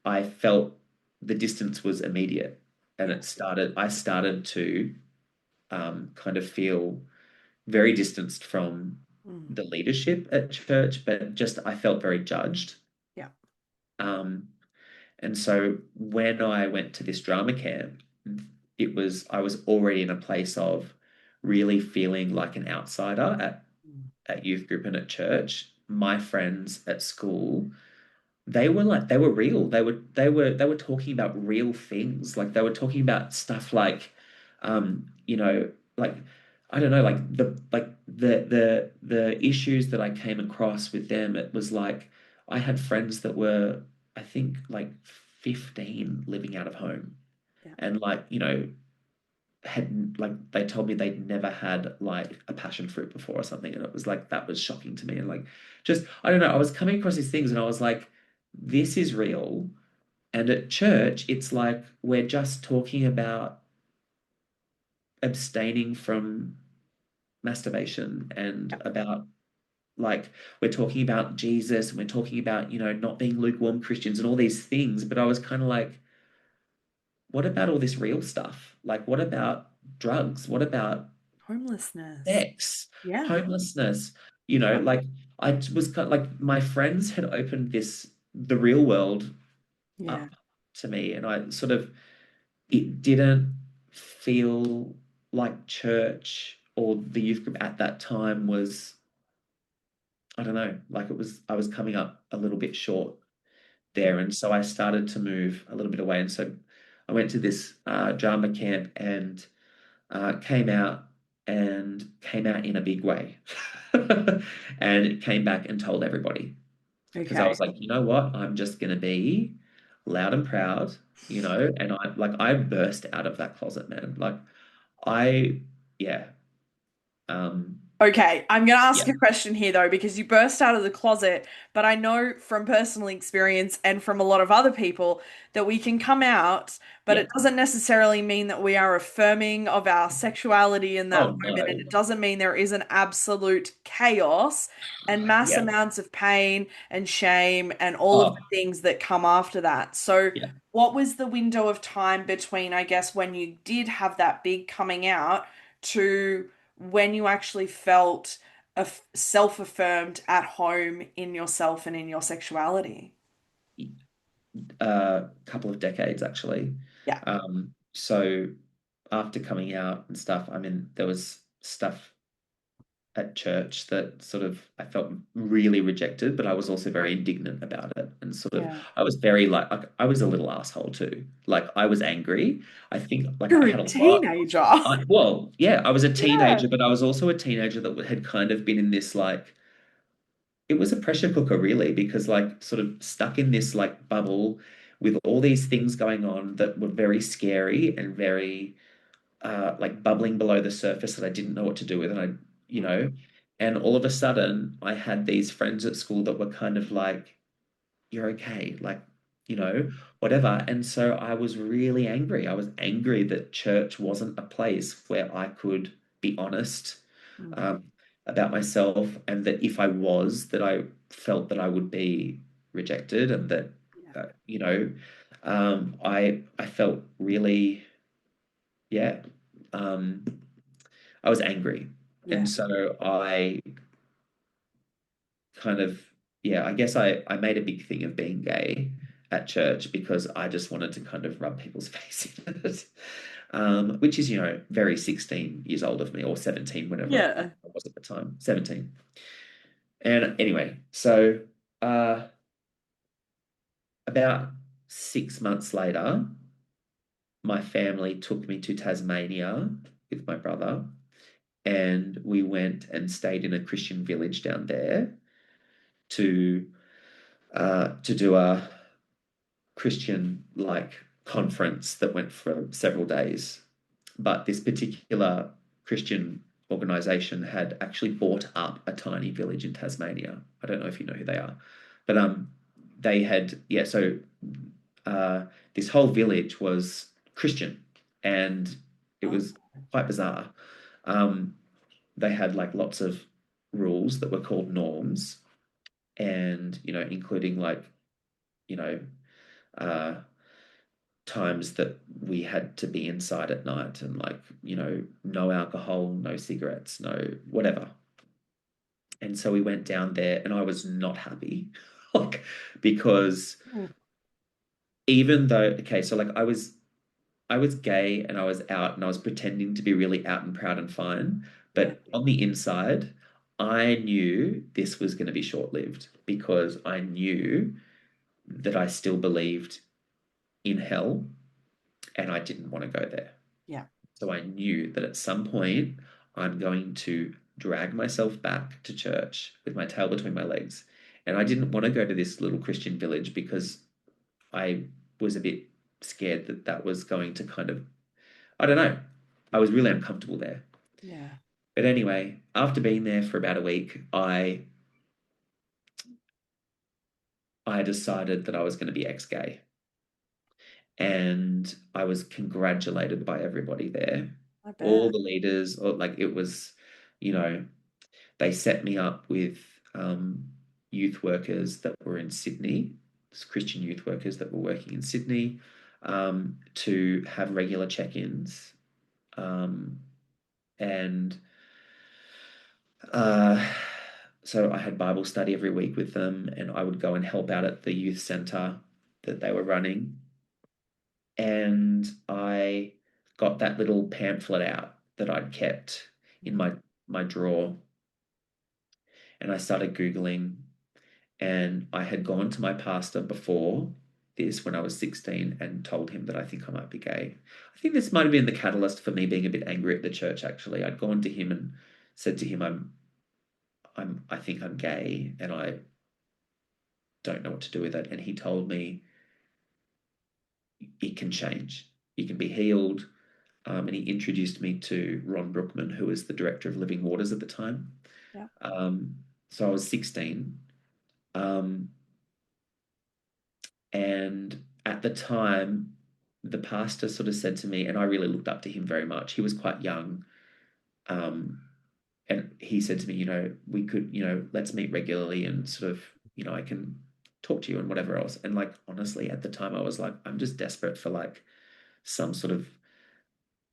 I felt the distance was immediate. And Yeah. I started to kind of feel very distanced from Mm. the leadership at church, but just I felt very judged. Yeah. Um, and so when I went to this drama camp, I was already in a place of really feeling like an outsider Mm. at youth group and at church. My friends at school, they were real. They were talking about real things. Like they were talking about stuff like, like I don't know, like the issues that I came across with them. It was like I had friends that were, I think, like 15 living out of home, Yeah. and like had like they told me they'd never had like a passion fruit before or something, and it was like that was shocking to me, and like just I don't know, I was coming across these things and I was like, this is real. And at church it's like we're just talking about abstaining from masturbation and Yep. about like we're talking about Jesus and we're talking about not being lukewarm Christians and all these things, but I was kind of like, what about all this real stuff? Like what about drugs? What about Homelessness. sex, Yeah. homelessness, Yeah. like I was kind of like my friends had opened the real world Yeah. up to me, and I sort of, it didn't feel like church or the youth group at that time was, I don't know, like I was coming up a little bit short Yeah. there. And so I started to move a little bit away. And so I went to this drama camp and came out. and came out in a big way. And came back and told everybody because I Okay. was like, you know what? I'm just going to be loud and proud, and I burst out of that closet, man. Like I, yeah, um, Okay, I'm going to ask yeah. a question here though, because you burst out of the closet, but I know from personal experience and from a lot of other people that we can come out, but Yeah. it doesn't necessarily mean that we are affirming of our sexuality in that Oh moment, and no. it doesn't mean there is an absolute chaos and mass Yeah. amounts of pain and shame and all of Oh, the things that come after that. So, yeah. what was the window of time between, I guess, when you did have that big coming out to when you actually felt self-affirmed at home in yourself and in your sexuality? A couple of decades actually. Yeah. So after coming out and stuff, I mean, there was stuff at church that sort of I felt really rejected, but I was also very indignant about it. And sort of Yeah. I was very like I was a little asshole too. Like I was angry. I think like I You're had a a lot. teenager. Well, yeah, I was a Yeah. teenager, but I was also a teenager that had kind of been in this like it was a pressure cooker really because like sort of stuck in this like bubble with all these things going on that were very scary and very like bubbling below the surface that I didn't know what to do with. And and all of a sudden I had these friends at school that were kind of like, you're okay, like, whatever. And so I was really angry. I was angry that church wasn't a place where I could be honest Mm. um, about myself, and that if I was, that I felt that I would be rejected, and that, Yeah. I felt really, yeah, um, I was angry. Yeah. And so I kind of, yeah, I guess I made a big thing of being gay at church because I just wanted to kind of rub people's face in it. Which is, very 16 years old of me, or 17, whenever I Yeah. was at the time, 17. And anyway, so uh, about 6 months later, my family took me to Tasmania with my brother, and we went and stayed in a Christian village down there to to do a Christian like conference that went for several days. But this particular Christian organization had actually bought up a tiny village in Tasmania. I don't know if you know who they are, but they had, yeah. So uh, this whole village was Christian, and it Oh, was quite bizarre. Um, they had like lots of rules that were called norms, and including like you know uh, times that we had to be inside at night, and like no alcohol, no cigarettes, no whatever. And so we went down there, and I was not happy, like because mm, even though, okay, so like I was gay and I was out and I was pretending to be really out and proud and fine, yeah. but on the inside I knew this was going to be short-lived because I knew that I still believed in hell, and I didn't want to go there. Yeah. So I knew that at some point I'm going to drag myself back to church with my tail between my legs. And I didn't want to go to this little Christian village because I was a bit scared that that was going to kind of, I don't know, I was really uncomfortable there. Yeah. But anyway, after being there for about a week, I decided that I was going to be ex-gay. And I was congratulated by everybody there. I All bet. the leaders, or like it was, you know, they set me up with youth workers that were in Sydney, Christian youth workers that were working in Sydney, to have regular check-ins. And uh, so I had Bible study every week with them, and I would go and help out at the youth centre that they were running. And I got that little pamphlet out that I'd kept in my drawer, and I started Googling, and I had gone to my pastor before this when I was 16 and told him that I think I might be gay. I think this might have been the catalyst for me being a bit angry at the church, actually. I'd gone to him and said to him, I think I'm gay and I don't know what to do with it. And he told me it can change. You can be healed. And he introduced me to Ron Brookman, who was the director of Living Waters at the time. Yeah. Um, so I was 16. Um, and at the time, the pastor sort of said to me, and I really looked up to him very much. He was quite young. Um, and he said to me, we could, let's meet regularly and sort of, I can talk to you and whatever else. And like, honestly, at the time, I was like, I'm just desperate for like some sort of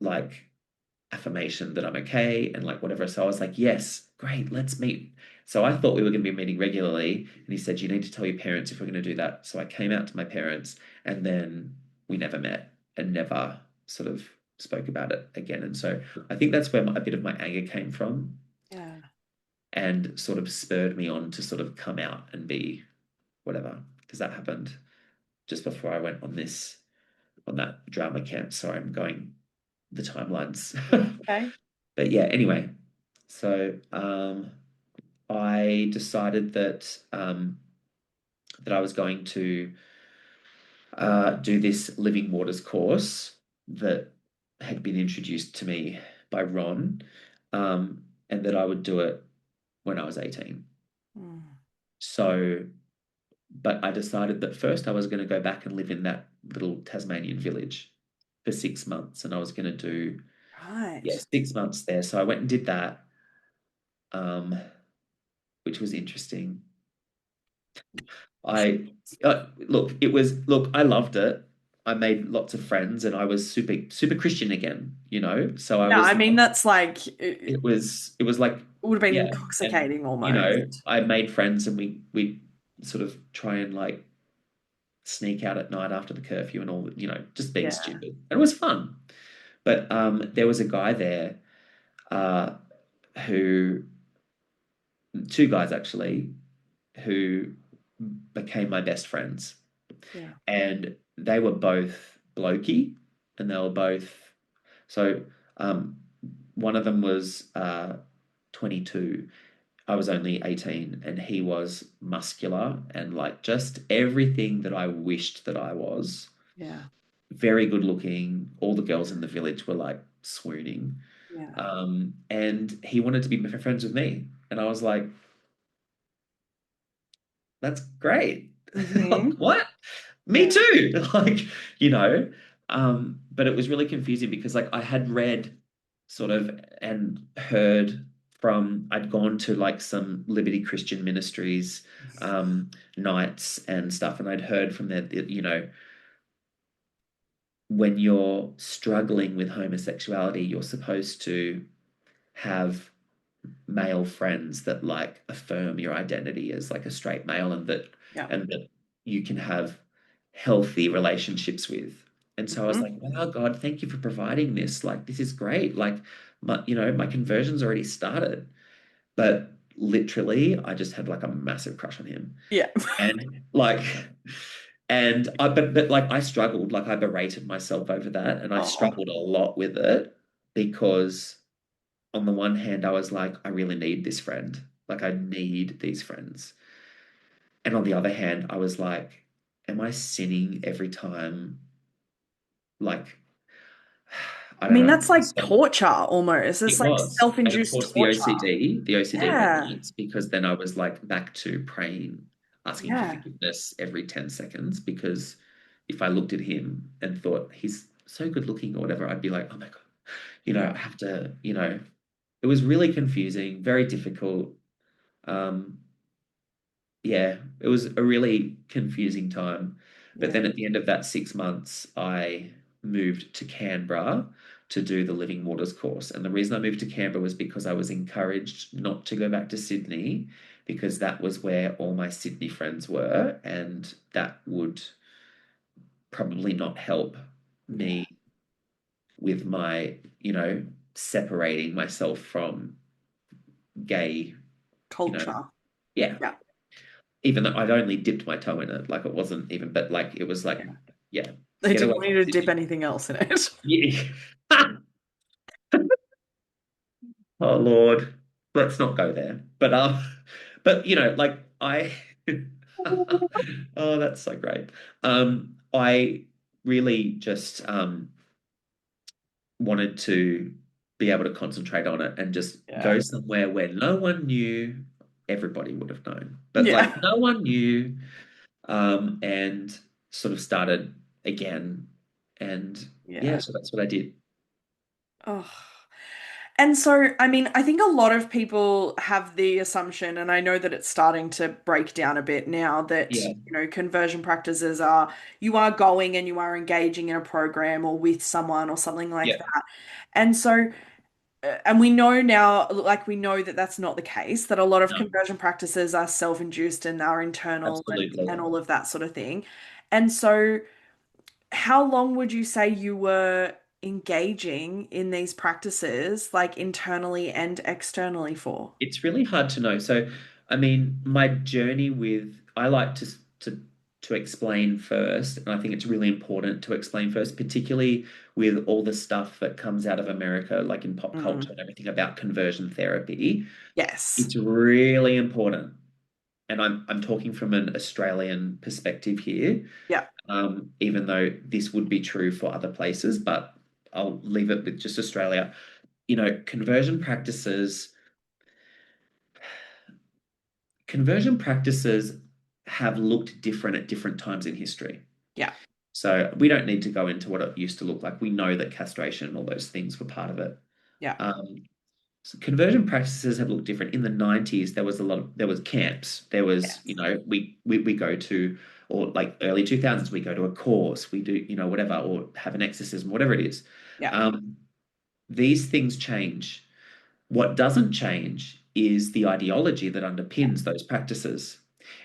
like affirmation that I'm okay and like whatever. So I was like, yes, great, let's meet. So I thought we were going to be meeting regularly. And he said, you need to tell your parents if we're going to do that. So I came out to my parents and then we never met and never sort of spoke about it again. And so I think that's where a bit of my anger came from Yeah. and sort of spurred me on to sort of come out and be whatever, because that happened just before I went on that drama camp. So I'm going the timelines. Okay. But yeah, anyway, so I decided that I was going to do this Living Waters course that had been introduced to me by Ron, and that I would do it when I was 18. Mm. So, but I decided that first I was going to go back and live in that little Tasmanian village for 6 months, and I was going to do, yeah, Right. 6 months there. So I went and did that, um, which was interesting. I look, I loved it. I made lots of friends and I was super super Christian again. So I Yeah, was I mean like that's like it it was like would have been yeah, and intoxicating almost. I made friends and we sort of try and like sneak out at night after the curfew and all, just being Yeah. stupid. And it was fun. But there was a guy there uh who two guys actually who became my best friends. Yeah. And they were both blokey, and they were both so. Um, One of them was 22. I was only 18, and he was muscular and like just everything that I wished that I was. Yeah. Very good looking. All the girls in the village were like swooning. Yeah. And he wanted to be friends with me, and I was like, "That's great." Like, Hmm. what? Me Yeah. too. Like, you know, but it was really confusing because like I had read sort of and heard from I'd gone to like some Liberty Christian Ministries nights and stuff, and I'd heard from them that, when you're struggling with homosexuality, you're supposed to have male friends that like affirm your identity as like a straight male Yeah. and that you can have healthy relationships with. And so I was like, Hmm. wow, God, thank you for providing this. Like, this is great. Like, my conversion's already started. But literally, I just had like a massive crush on him. Yeah. And like, but like I struggled, like I berated myself over that and I Oh. struggled a lot with it because on the one hand, I was like, I really need this friend. Like, I need these friends. And on the other hand, I was like, am I sinning every time? Like, I I don't mean, know. that's like So torture almost. It's it like was. And of self-induced course, the torture. OCD, the OCD went Yeah. nuts because then I was like back to praying, asking for Yeah. forgiveness every 10 seconds. Because if I looked at him and thought he's so good looking or whatever, I'd be like, oh my God, Yeah. I have to. It was really confusing, very difficult. Um, yeah, it was a really confusing time. But Yeah. then at the end of that 6 months, I moved to Canberra to do the Living Waters course. And the reason I moved to Canberra was because I was encouraged not to go back to Sydney because that was where all my Sydney friends were, and that would probably not help Yeah. me with my, separating myself from gay, you know, Culture. yeah. Yeah. even though I'd only dipped my toe in it, like it wasn't even, but like it was like, Yeah. yeah, They get didn't away want from you to dip Sydney. anything else in it. Yeah. Oh Lord, let's not go there. But like I, oh, that's so great. I really just wanted to be able to concentrate on it and just Yeah. go somewhere where no one knew. Everybody would have known, but Yeah. like no one knew, and sort of started again, and yeah, Yeah. so that's what I did. Oh. And so, I mean, I think a lot of people have the assumption, and I know that it's starting to break down a bit now, that, Yeah, conversion practices are you are going and you are engaging in a program or with someone or something like yeah, that. And so, and we know now, like, we know that that's not the case, that a lot of no, conversion practices are self-induced and are internal absolutely. and all of that sort of thing. And so, how long would you say you were engaging in these practices, like internally and externally for? It's really hard to know. So, I mean, my journey with I like to explain first, and I think it's really important to explain first, particularly with all the stuff that comes out of America, like in pop culture Mm. and everything about conversion therapy. Yes. It's really important, and I'm talking from an Australian perspective here, Yeah. even though this would be true for other places, but I'll leave it with just Australia. Conversion practices conversion practices have looked different at different times in history. Yeah. So we don't need to go into what it used to look like. We know that castration and all those things were part of it. Yeah. Um, so conversion practices have looked different. In the 90s, there was camps. There was, Yes. we go to, or like early 2000s, we go to a course, we do, whatever, or have an exorcism, whatever it is. Yeah. Um, these things change. What doesn't change is the ideology that Yeah. underpins those practices.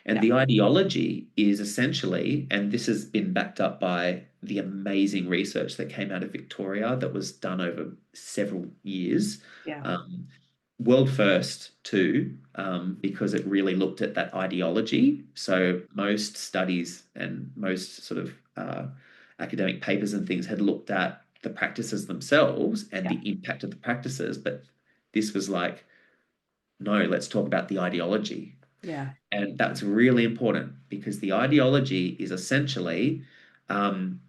And Yeah. the ideology is essentially, and this has been backed up by the amazing research that came out of Victoria that was done over several years. Yeah. Um, World first, too, because it really looked at that ideology. So most studies and most sort of academic papers and things had looked at the practices themselves and Yeah. the impact of the practices, but this was like, no, let's talk about the ideology. Yeah. And that's really important because the ideology is essentially, um,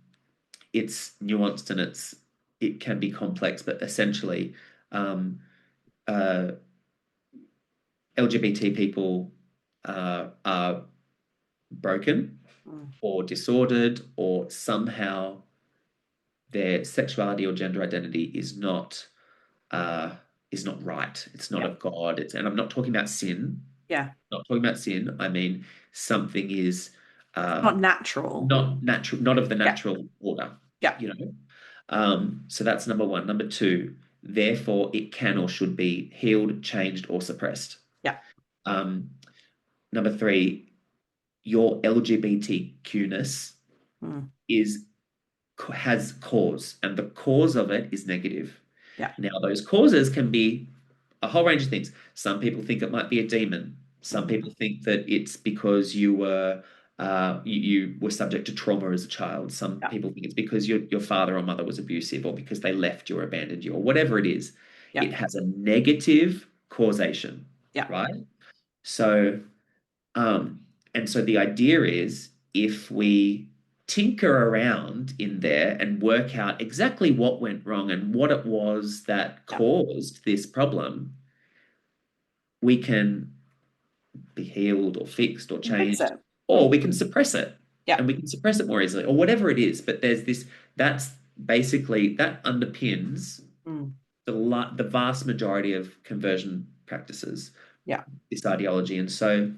it's nuanced and it can be complex, but essentially, um, uh, LGBT people are broken Mm. or disordered, or somehow their sexuality or gender identity uh, is not right. It's not Yeah. of God. And I'm not talking about sin. Yeah. Not talking about sin. I mean something is uh, Not natural. not natural, not of the Yeah. natural order. Yeah. You know. So that's number one. Number two, therefore, it can or should be healed, changed, or suppressed. Yeah. Um, Number three, your LGBTQness Mm. is has cause, and the cause of it is negative. Yeah. Now, those causes can be a whole range of things. Some people think it might be a demon. Some Mm. people think that it's because you were subject to trauma as a child. Some Yeah. people think it's because your father or mother was abusive, or because they left you or abandoned you, or whatever it is. Yeah. It has a negative causation, Yeah. right? So um, and so the idea is if we tinker around in there and work out exactly what went wrong and what it was that Yeah. caused this problem, we can be healed or fixed or And fix changed, it. or Mm. we can suppress it Yeah. and we can suppress it more easily, or whatever it is. But there's this, that's basically, that underpins Mm. the vast majority of conversion practices, Yeah. this ideology. And so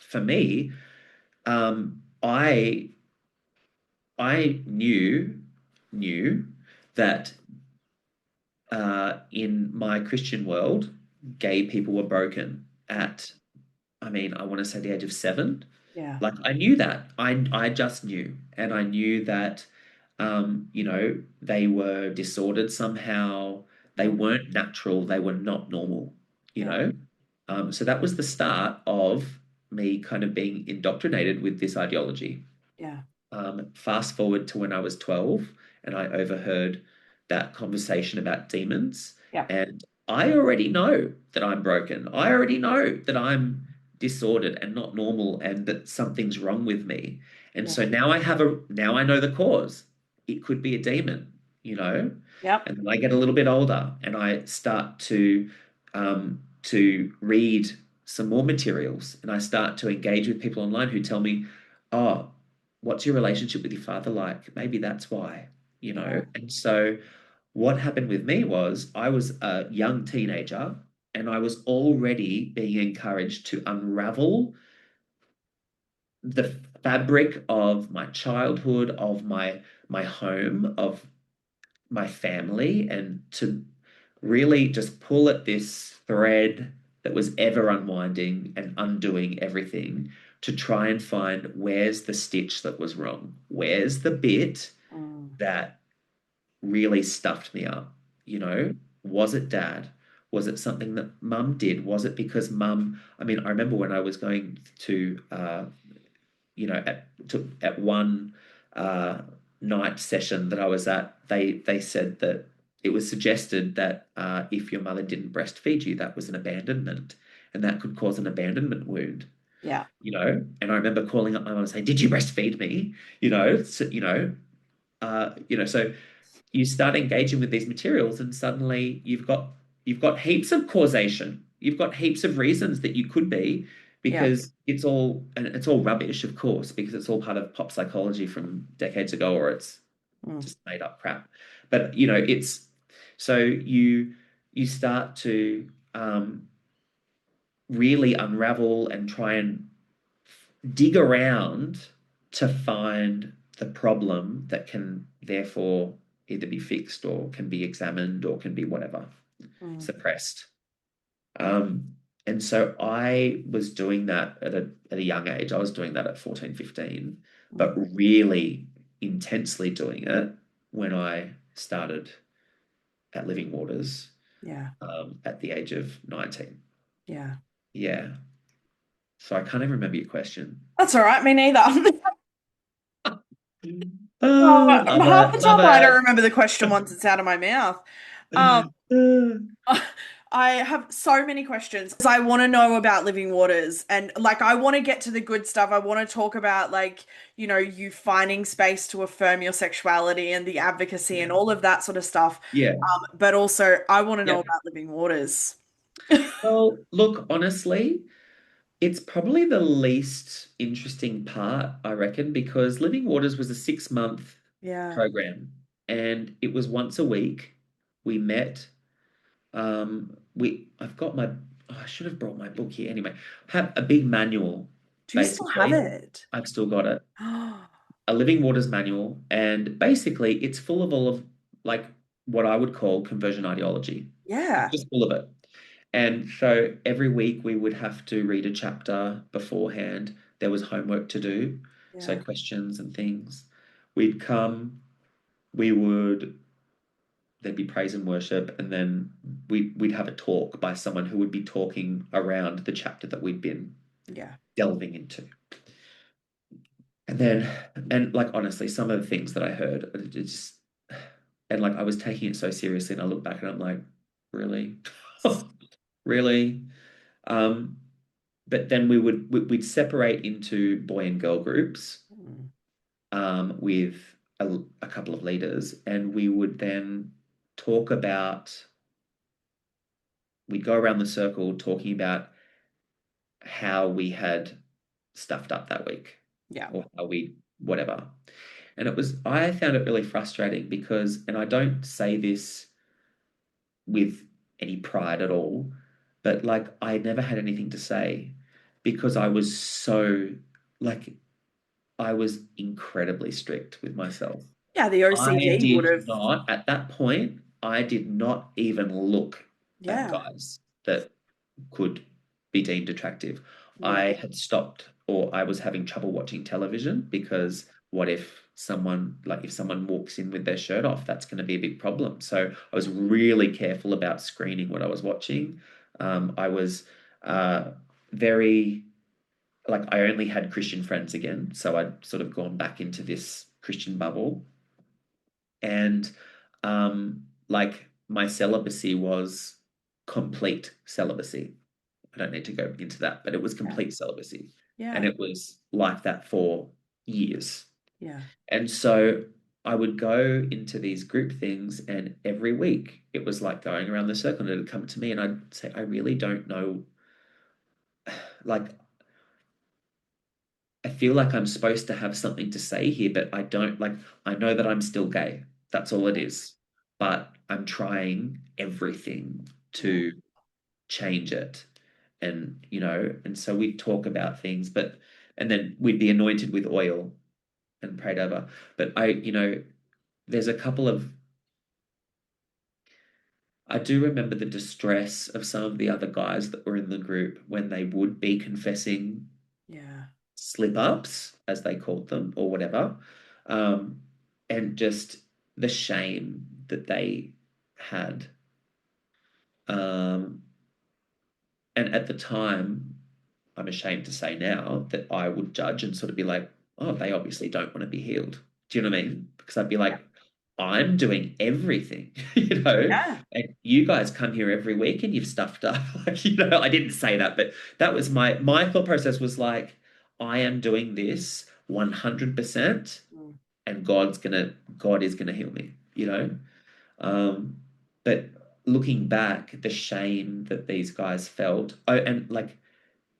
for me, I knew that in my Christian world, gay people were broken at, I mean, I want to say the age of 7. Yeah. Like I knew that. I just knew, and I knew that, they were disordered somehow. They Mm. weren't natural. They were not normal. You Yeah. know. So that was the start of. me kind of being indoctrinated with this ideology. Yeah. Fast forward to when I was 12 and I overheard that conversation about demons. Yeah. And I already know that I'm broken. I already know that I'm disordered and not normal and that something's wrong with me. And Yeah. so now I know the cause. It could be a demon, you know? Yep. And then I get a little bit older and I start to read some more materials and I start to engage with people online who tell me, oh, what's your relationship with your father like? Maybe that's why, you Yeah. know? And so what happened with me was I was a young teenager and I was already being encouraged to unravel the fabric of my childhood, of my home, of my family, and to really just pull at this thread that was ever unwinding and undoing everything to try and find where's the stitch that was wrong? Where's the bit Mm. that really stuffed me up? You know, was it dad? Was it something that mum did? Was it because mum? I mean, I remember when I was going to at one uh, night session that I was at, they said that it was suggested that if your mother didn't breastfeed you, that was an abandonment, and that could cause an abandonment wound. Yeah. You know, and I remember calling up my mom and saying, "Did you breastfeed me?" So you start engaging with these materials and suddenly you've got heaps of causation. You've got heaps of reasons that you could be Yeah. because it's all rubbish, of course, because it's all part of pop psychology from decades ago, or it's Mm. just made up crap. But it's so you start to really unravel and try and dig around to find the problem that can therefore either be fixed or can be examined or can be whatever, Mm. suppressed. Um, and so I was doing that at a young age. I was doing that at 14, 15, but Mm. really intensely doing it when I started at Living Waters Yeah. at the age of 19. Yeah. Yeah. So I can't even remember your question. That's all right. Me neither. Oh, love Half the it, love time I don't it. remember the question once it's out of my mouth. Um, I have so many questions. I want to know about living waters and like I want to get to the good stuff. I want to talk about like, you finding space to affirm your sexuality and the advocacy and all of that sort of stuff. Yeah. But also I want to know Yep. about living waters. Well, look, honestly, it's probably the least interesting part, I reckon, because Living Waters was a 6-month Yeah. program and it was once a week. We met. I've got I should have brought my book here anyway. Have a big manual, Do you still have basically. it? I've still got it. A Living Waters manual, and basically it's full of all of like what I would call conversion ideology. It's Yeah. just full of it. And so every week we would have to read a chapter beforehand. There was homework to do, so Yeah. questions and things. We'd come, we would there'd be praise and worship, and then we'd have a talk by someone who would be talking around the chapter that we'd been Yeah. delving into. And then, and like honestly, some of the things that I heard, it just, and like I was taking it so seriously, and I look back and I'm like, really, really. Um, but then we'd separate into boy and girl groups Mm. with a couple of leaders, and we would then talk about. We'd go around the circle talking about how we had stuffed up that week Yeah. or how we whatever. And I found it really frustrating because, and I don't say this with any pride at all, but like I never had anything to say because I was so, like, I was incredibly strict with myself. Yeah, the I OCD would did have. not, at that point, I did not even look at Yeah. guys that could be deemed attractive. Yeah. I had stopped, or I was having trouble watching television because what if someone walks in with their shirt off, that's going to be a big problem. So I was really careful about screening what I was watching. I was very like I only had Christian friends again, so I'd sort of gone back into this Christian bubble, and like my celibacy was complete celibacy. I don't need to go into that, but it was Yeah. complete celibacy, and Yeah. it was like that for years. Yeah. And so I would go into these group things, and every week it was like going around the circle, and it'd come to me, and I'd say, I really don't know. Like, I feel like I'm supposed to have something to say here, but I don't. Like, I know that I'm still gay. That's all it is. But I'm trying everything Yeah. to change it. And, and so we'd talk about things, and then we'd be anointed with oil and prayed over. But there's a couple of, I do remember the distress of some of the other guys that were in the group when they would be confessing Yeah. slip ups, as they called them, or whatever, um, and just the shame that they had. Um, and at the time, I'm ashamed to say now that I would judge and sort of be like, oh, they obviously don't want to be healed. Do you know what I mean? Because I'd be Yeah. like, I'm doing everything, Yeah. and you guys come here every week and you've stuffed up. Like, I didn't say that, but that was my thought process was like, I am doing this 100%, Mm. and God is gonna heal me. Um, but looking back, the shame that these guys felt, oh, and like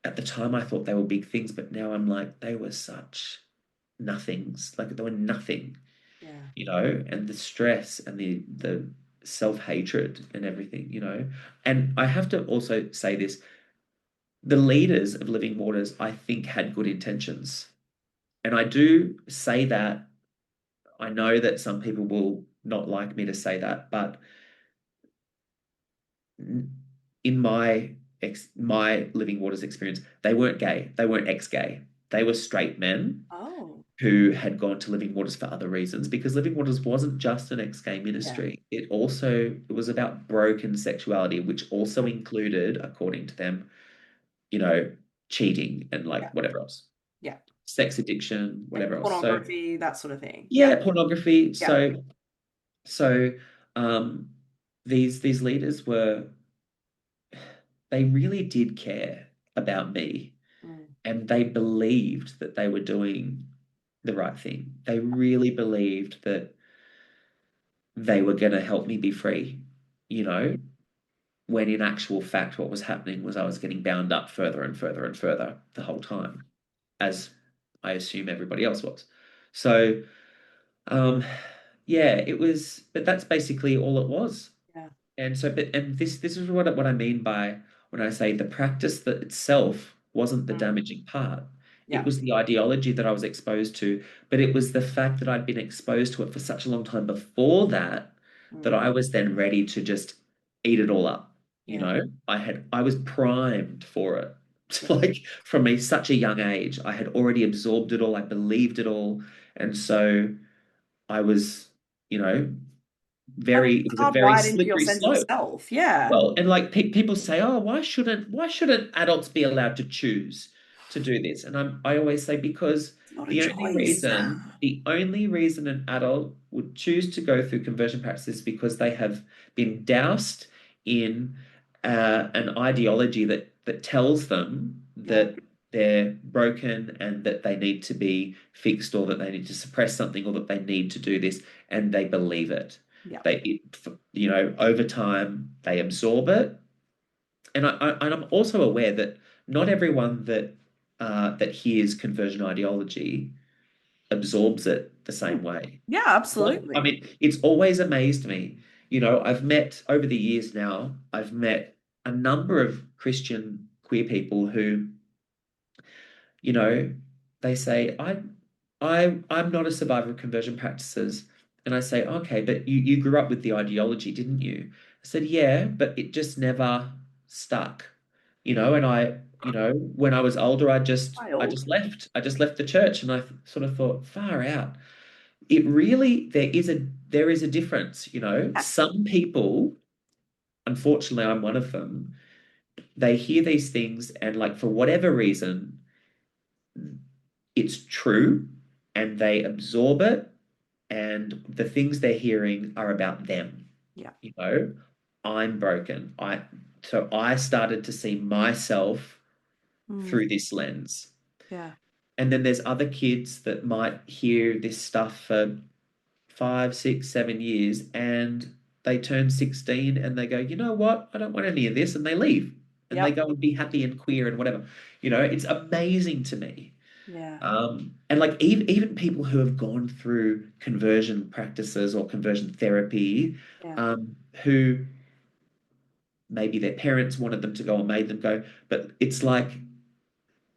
at the time I thought they were big things, but now I'm like, they were such nothings. Like they were nothing, Yeah. and the stress and the self-hatred and everything. And I have to also say this, the leaders of Living Waters, I think, had good intentions. And I do say that. I know that some people will not like me to say that, but in my Living Waters experience, they weren't gay. They weren't ex-gay. They were straight men Oh. who had gone to Living Waters for other reasons, because Living Waters wasn't just an ex-gay Yeah. ministry. It was about broken sexuality, which also included, according to them, you know, cheating and Yeah. like whatever else, Yeah. sex addiction, Yeah. whatever else. So Pornography, that sort of thing. Yeah. yeah, pornography. Yeah. So um these leaders they really did care about me, Mm. and they believed that they were doing the right thing. They really believed that they were going to help me be free, you know, when in actual fact, what was happening was I was getting bound up further and further and further the whole time, as I assume everybody else was. So, um, yeah, but that's basically all it was. Yeah. And this is what I mean by when I say the practice that itself wasn't the Mm. damaging part. It Yeah. was the ideology that I was exposed to, but it was the fact that I'd been exposed to it for such a long time before that that Mm. I was then ready to just eat it all up. You Yeah. know, I was primed for it. Yeah. Like from such a young age, I had already absorbed it all, I believed it all. And so I was, you know, Kind of it was a very hardwired into your slippery sense of slope. self. Yeah. Well, and like people say, oh, why shouldn't adults be allowed to choose to do this? And I always say, because It's not a the only choice. reason the only reason an adult would choose to go through conversion practice is because they have been doused in an ideology that tells them Yeah. that they're broken and that they need to be fixed, or that they need to suppress something, or that they need to do this, and they believe it. Yeah. Over time they absorb it, and I'm also aware that not everyone that hears conversion ideology absorbs it the Mm. same way. Yeah, I absolutely. mean, it's always amazed me. I've met over the years now. I've met a number of Christian queer people who, you know, they say, I'm not a survivor of conversion practices. And I say, okay, but you grew up with the ideology, didn't you? I said, yeah, but it just never stuck. And when I was older, I just Wild. left. I just left the church, and I sort of thought, far out. It really, there is a difference. Yeah. Some people, unfortunately, I'm one of them, they hear these things, and like for whatever reason, it's true and they absorb it, and the things they're hearing are about them. Yeah. You know, I'm broken. I started to see myself Mm. through this lens. Yeah. And then there's other kids that might hear this stuff for 5, 6, 7 years, and they turn 16 and they go, you know what? I don't want any of this. And they leave and they Yep. go and be happy and queer and whatever. You know, it's amazing to me. Yeah. And like even people who have gone through conversion practices or conversion therapy, Yeah. who maybe their parents wanted them to go or made them go, but it's like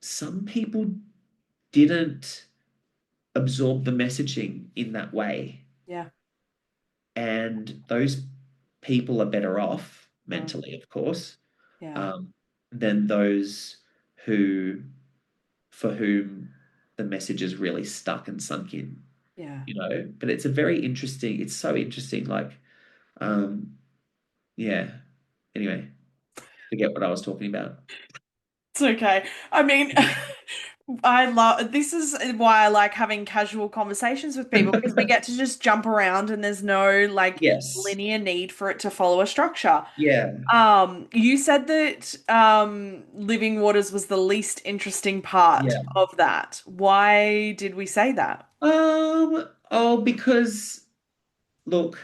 some people didn't absorb the messaging in that way. Yeah. And those people are better off Mm. mentally, of course, Yeah. um, than those who for whom the message is really stuck and sunk in, Yeah. you know. But it's a very interesting, it's so interesting, like, um, yeah. Anyway, forget what I was talking about. It's okay. I mean, I love this is why I like having casual conversations with people because we get to just jump around and there's no like Yes. linear need for it to follow a structure. Yeah. You said that Living Waters was the least interesting part Yeah. of that. Why did we say that? Because look,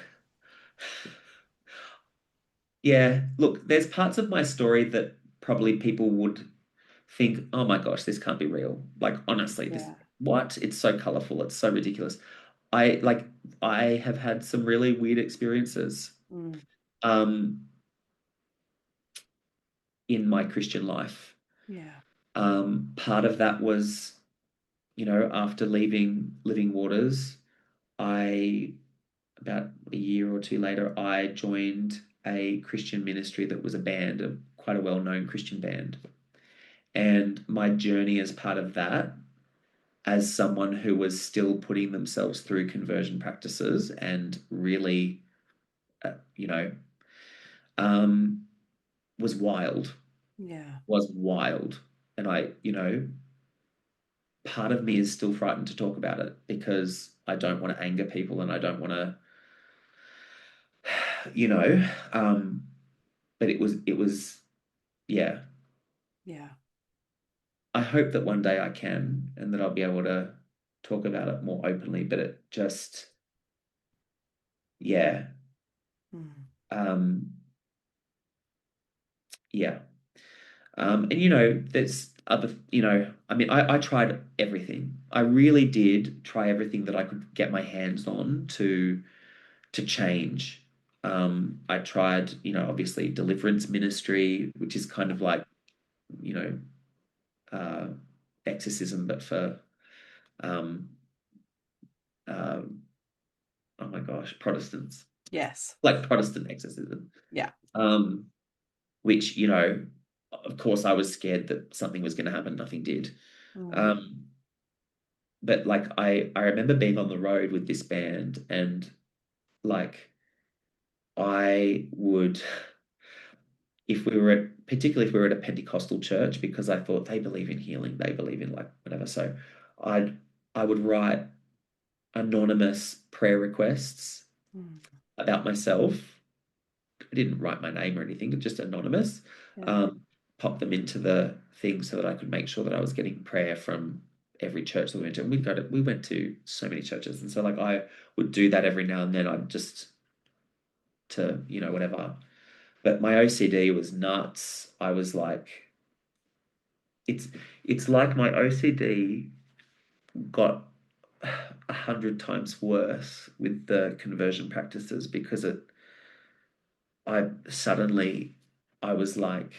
yeah, look, there's parts of my story that probably people would think, oh my gosh, this can't be real. Like, honestly, this, Yeah. what? It's so colorful. It's so ridiculous. I like, I have had some really weird experiences Mm. um, in my Christian life. Yeah. Part of that was, after leaving Living Waters, I, about a year or two later, I joined a Christian ministry that was a band, quite a well-known Christian band. And my journey as part of that, as someone who was still putting themselves through conversion practices and really, uh, you know, um, was wild, Yeah. was wild. And part of me is still frightened to talk about it because I don't want to anger people and I don't want to, you know, um, but it was, yeah. Yeah. I hope that one day I can and that I'll be able to talk about it more openly, but it just, yeah. Mm. Um, yeah. And there's other, I mean, I tried everything. I really did try everything that I could get my hands on to change. I tried, obviously deliverance ministry, which is kind of like, you know, uh, exorcism, but for um, uh, oh my gosh, Protestants, Yes. like Protestant exorcism. Yeah. Um, which, of course, I was scared that something was going to happen. Nothing did. Mm. Um, but like I remember being on the road with this band and like I would particularly if we were at a Pentecostal church because I thought they believe in healing, they believe in like whatever. So I'd I would write anonymous prayer requests Mm. about myself. I didn't write my name or anything, but just anonymous. Yeah. Um, pop them into the thing so that I could make sure that I was getting prayer from every church that we went to. And we went to so many churches, and so like I would do that every now and then. I'd just to whatever. But my OCD was nuts. I was like, it's it's like my OCD got 100 times worse with the conversion practices because I was like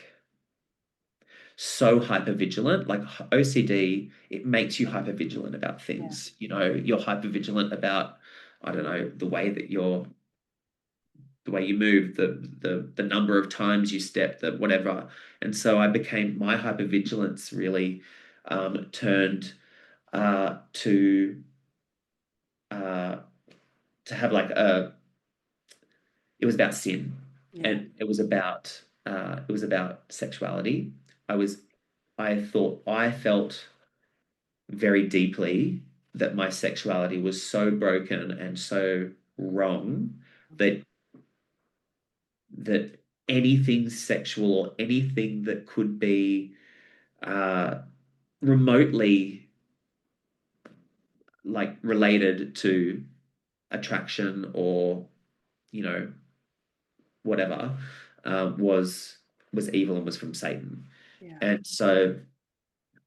so hyper vigilant. Like OCD, it makes you hyper vigilant about Yeah. things. You're hyper vigilant about, I don't know, the way you move, the number of times you step, the whatever. And so my hypervigilance really turned uh, to uh, to have like it was about sin, Yeah. and it was about sexuality. I was I thought I felt very deeply that my sexuality was so broken and so wrong that that anything sexual or anything that could be uh, remotely like related to attraction or you know whatever was evil and was from Satan. Yeah. And so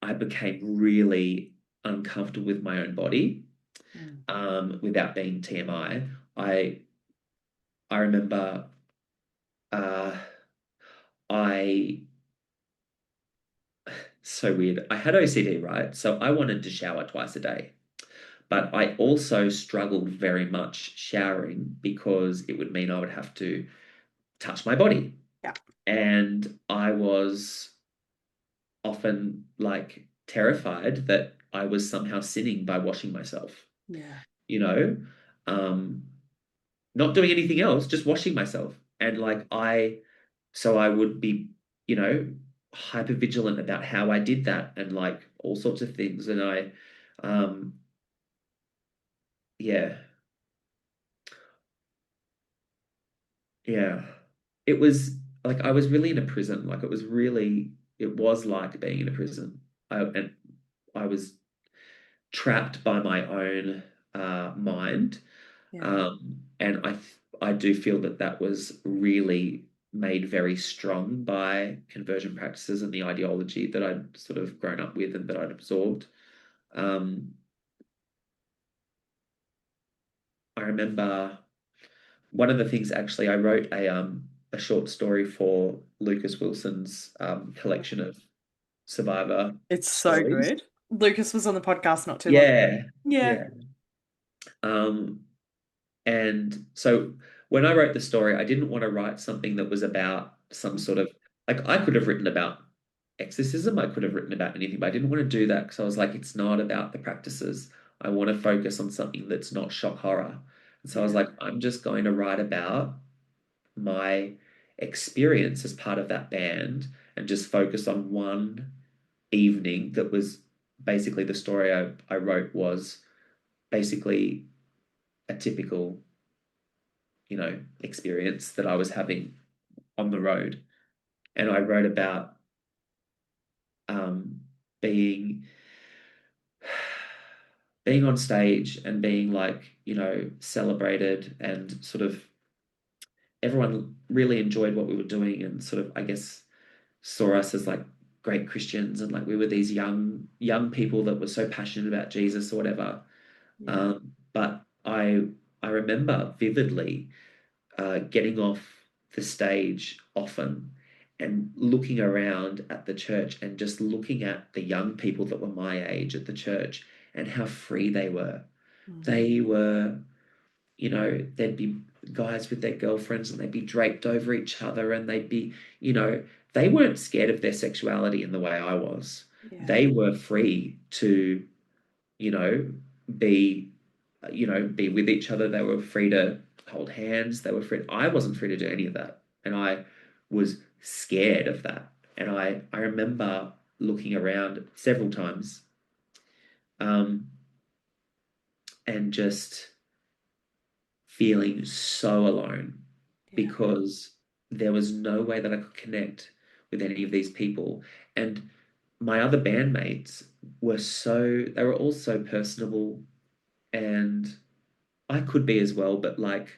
I became really uncomfortable with my own body, Mm. without being TMI. I remember uh, I so weird. I had OCD, right? So I wanted to shower twice a day. But I also struggled very much showering because it would mean I would have to touch my body. Yeah. And I was often like terrified that I was somehow sinning by washing myself, Yeah. you know, um, not doing anything else, just washing myself. And like so I would be, you know, hyper vigilant about how I did that and like all sorts of things. And um, yeah, yeah, it was like I was really in a prison. Like it was like being in a prison. And I was trapped by my own mind. Yeah. And I do feel that that was really made very strong by conversion practices and the ideology that I'd sort of grown up with and that I'd absorbed. Um, I remember one of the things actually I wrote a short story for Lucas Wilson's collection of Survivor It's so stories. good. Lucas was on the podcast not too long ago. Yeah, Yeah. yeah. Um, And so when I wrote the story, I didn't want to write something that was about some sort of like I could have written about exorcism, I could have written about anything, but I didn't want to do that because I was like, it's not about the practices. I want to focus on something that's not shock horror. And so I was Yeah. like, I'm just going to write about my experience as part of that band and just focus on one evening that was basically the story I wrote was basically a typical experience that I was having on the road. And I wrote about um, being being on stage and being like, celebrated and sort of everyone really enjoyed what we were doing and sort of, I guess, saw us as like great Christians and like we were these young people that were so passionate about Jesus or whatever. Yeah. But I remember vividly getting off the stage often and looking around at the church and just looking at the young people that were my age at the church and how free they were. Mm. They were, there'd be guys with their girlfriends and they'd be draped over each other and they'd be, they weren't scared of their sexuality in the way I was. Yeah. They were free to, you know, be be with each other. They were free to hold hands. They were free. I wasn't free to do any of that. And I was scared of that. And I remember looking around several times um, and just feeling so alone Yeah. because there was no way that I could connect with any of these people. And my other bandmates they were all so personable and I could be as well, but like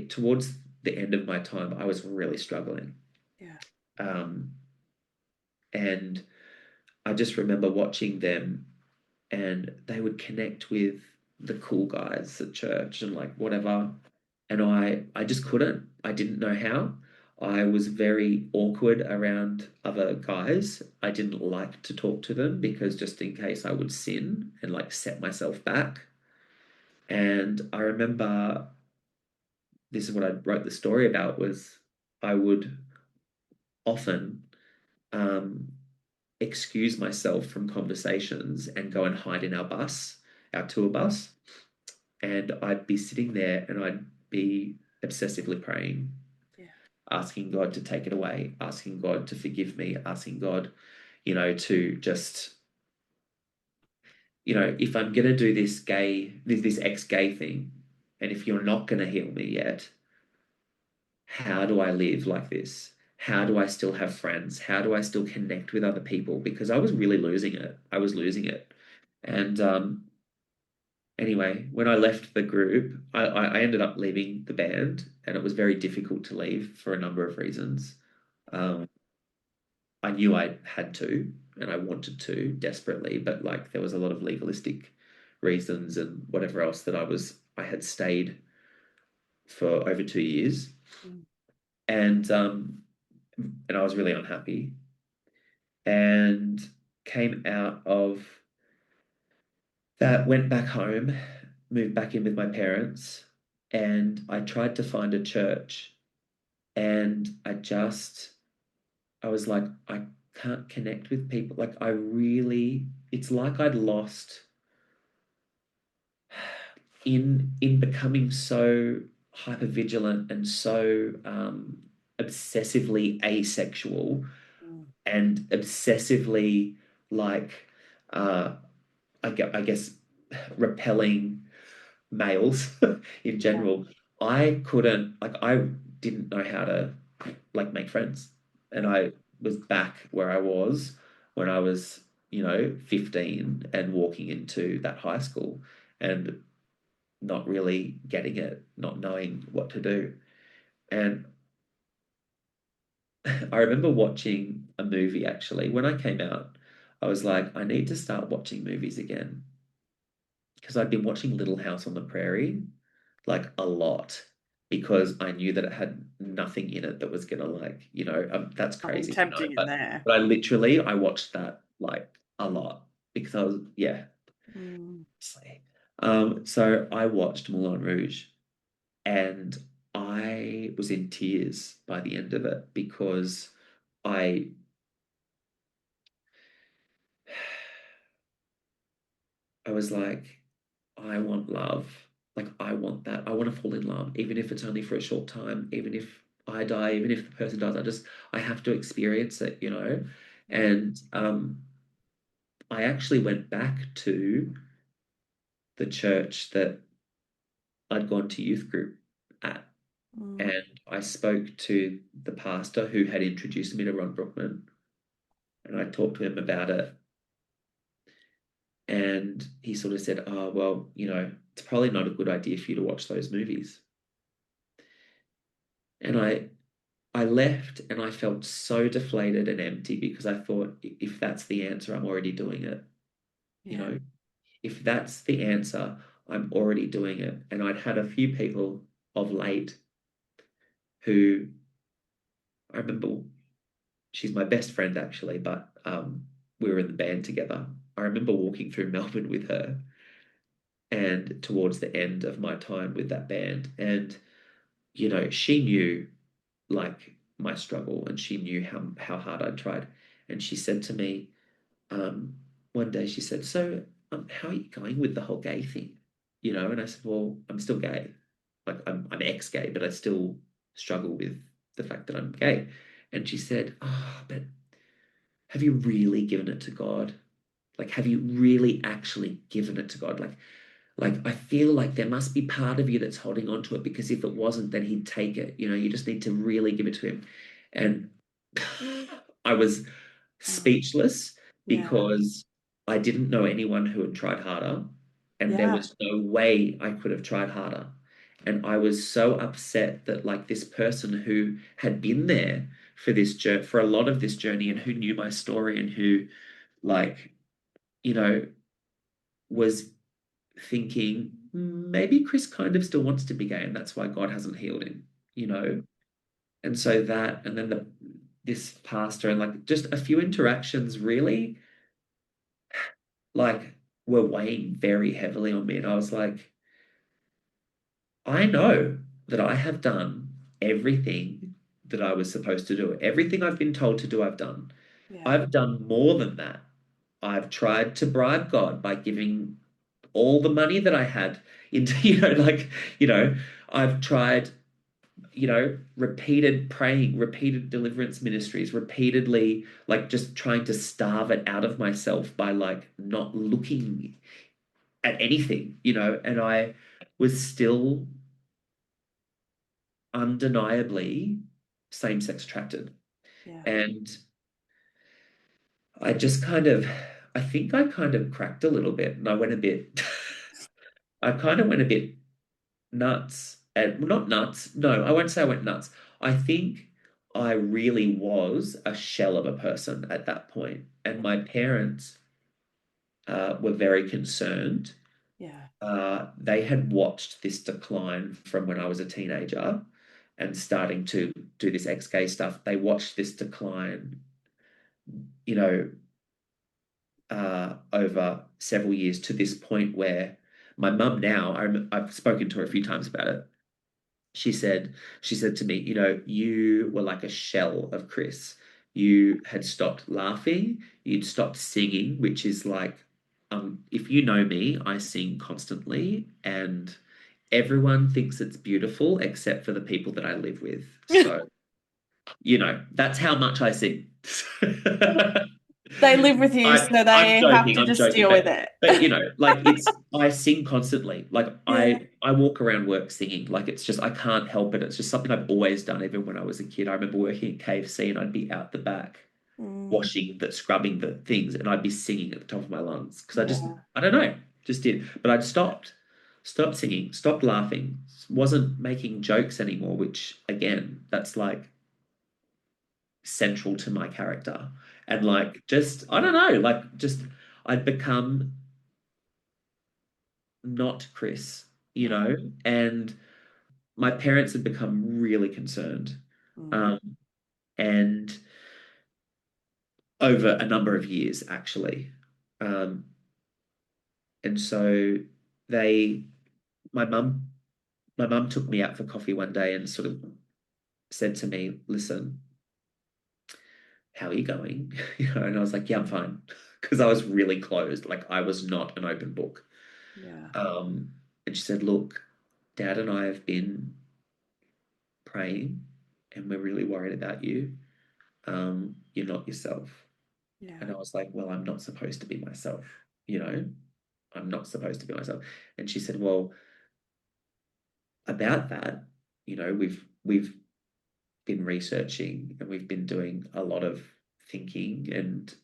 towards the end of my time, I was really struggling. Yeah. Um, and I just remember watching them and they would connect with the cool guys at church and like whatever. And I just couldn't. I didn't know how. I was very awkward around other guys. I didn't like to talk to them because just in case I would sin and like set myself back. And I remember this is what I wrote the story about was I would often um, excuse myself from conversations and go and hide in our tour bus. And I'd be sitting there and I'd be obsessively praying, Yeah. asking God to take it away, asking God to forgive me, asking God, to just, if I'm gonna do this ex-gay thing, and if you're not gonna heal me yet, how do I live like this? How do I still have friends? How do I still connect with other people? Because I was really losing it. I was losing it. And anyway, when I left the group, I ended up leaving the band, and it was very difficult to leave for a number of reasons. Um, I knew I had to, and I wanted to desperately, but like there was a lot of legalistic reasons and whatever else that I had stayed for over 2 years, Mm. and I was really unhappy, and came out of that, went back home, moved back in with my parents, and I tried to find a church, and I was like, I can't connect with people. Like it's like I'd lost in becoming so hyper vigilant and so obsessively asexual Mm. and obsessively like uh, I guess repelling males in Yeah. general. I couldn't like I didn't know how to like make friends, and Yeah. I was back where I was when I was 15 and walking into that high school and not really getting it, not knowing what to do. And I remember watching a movie actually. When I came out, I was like, I need to start watching movies again because I'd been watching Little House on the Prairie like a lot because I knew that it had nothing in it that was gonna like, that's Nothing crazy, tempting in but there. I watched that like a lot because I was, yeah. Mm. So I watched Moulin Rouge, and I was in tears by the end of it because I I was like, I want love. Like I want that. I want to fall in love, even if it's only for a short time, even if I die, even if the person dies, I have to experience it. Mm. And I actually went back to the church that I'd gone to youth group at, Mm. and I spoke to the pastor who had introduced me to Ron Brookman, and I talked to him about it. And he sort of said, "Oh, well, it's probably not a good idea for you to watch those movies." And I left and I felt so deflated and empty because I thought, if that's the answer, I'm already doing it. You Yeah. know, if that's the answer, I'm already doing it. And I'd had a few people of late who I remember, she's my best friend actually, but we were in the band together. I remember walking through Melbourne with her and towards the end of my time with that band. And, she knew like my struggle, and she knew how hard I'd tried. And she said to me, one day she said, "So, how are you going with the whole gay thing?" And I said, "Well, I'm still gay. Like I'm ex-gay, but I still struggle with the fact that I'm gay." And she said, "Oh, but have you really given it to God? Like, have you really actually given it to God? Like I feel like there must be part of you that's holding on to it because if it wasn't, then he'd take it. You just need to really give it to him." And I was Mm. speechless Yeah. because I didn't know anyone who had tried harder, and there Yeah. was no way I could have tried harder. And I was so upset that like this person who had been there for this journey, for a lot of this journey, and who knew my story and who like, you know, was thinking maybe Chris kind of still wants to be gay and that's why God hasn't healed him, you know? And so that, and then this pastor and like just a few interactions really like were weighing very heavily on me. And I was like, I know that I have done everything that I was supposed to do. Everything I've been told to do, I've done. Yeah. I've done more than that. I've tried to bribe God by giving all the money that I had into, I've tried repeated praying, repeated deliverance ministries, repeatedly like just trying to starve it out of myself by like not looking at anything, and I was still undeniably same-sex attracted. Yeah. And I just I think I kind of cracked a little bit and I went a bit, I kind of went a bit nuts. And well, not nuts. No, I won't say I went nuts. I think I really was a shell of a person at that point. And Yeah. my parents were very concerned. Yeah. They had watched this decline from when I was a teenager and starting to do this ex-gay stuff. They watched this decline, you know, over several years to this point where my mum now, I've spoken to her a few times about it. She said to me, you were like a shell of Chris. You had stopped laughing, you'd stopped singing, which is like, if you know me, I sing constantly, and everyone thinks it's beautiful except for the people that I live with. So, that's how much I sing. They live with you, so I'm they have joking, to I'm just joking, deal with it. but like I sing constantly. Like Yeah. I walk around work singing. Like it's just I can't help it. It's just something I've always done, even when I was a kid. I remember working at KFC and I'd be out the back Mm, washing scrubbing the things, and I'd be singing at the top of my lungs because yeah. I don't know, just did. But I'd stopped singing, stopped laughing, wasn't making jokes anymore. Which again, that's like central to my character. And like just I don't know, like just I'd become not Chris, Mm, and my parents had become really concerned. mm, Um, and over a number of years actually. Um, and so they my mum my mum took me out for coffee one day and sort of said to me, listen, how are you going? And I was like, yeah, I'm fine. Because I was really closed. Like I was not an open book. yeah. Um, and she said, look, Dad and I have been praying and we're really worried about you. You're not yourself. And Yeah. I was like, well, I'm not supposed to be myself, you know? I'm not supposed to be myself. And she said, well, about that, we've been researching and we've been doing a lot of thinking and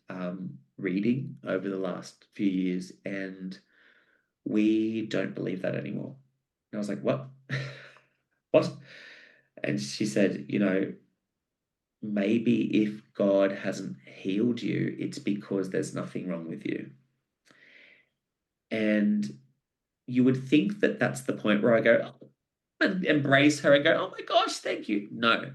reading over the last few years, and we don't believe that anymore. And I was like, what? What? And she said, maybe if God hasn't healed you, it's because there's nothing wrong with you. And you would think that that's the point where I go, oh, and embrace her and go, oh my gosh, thank you. No,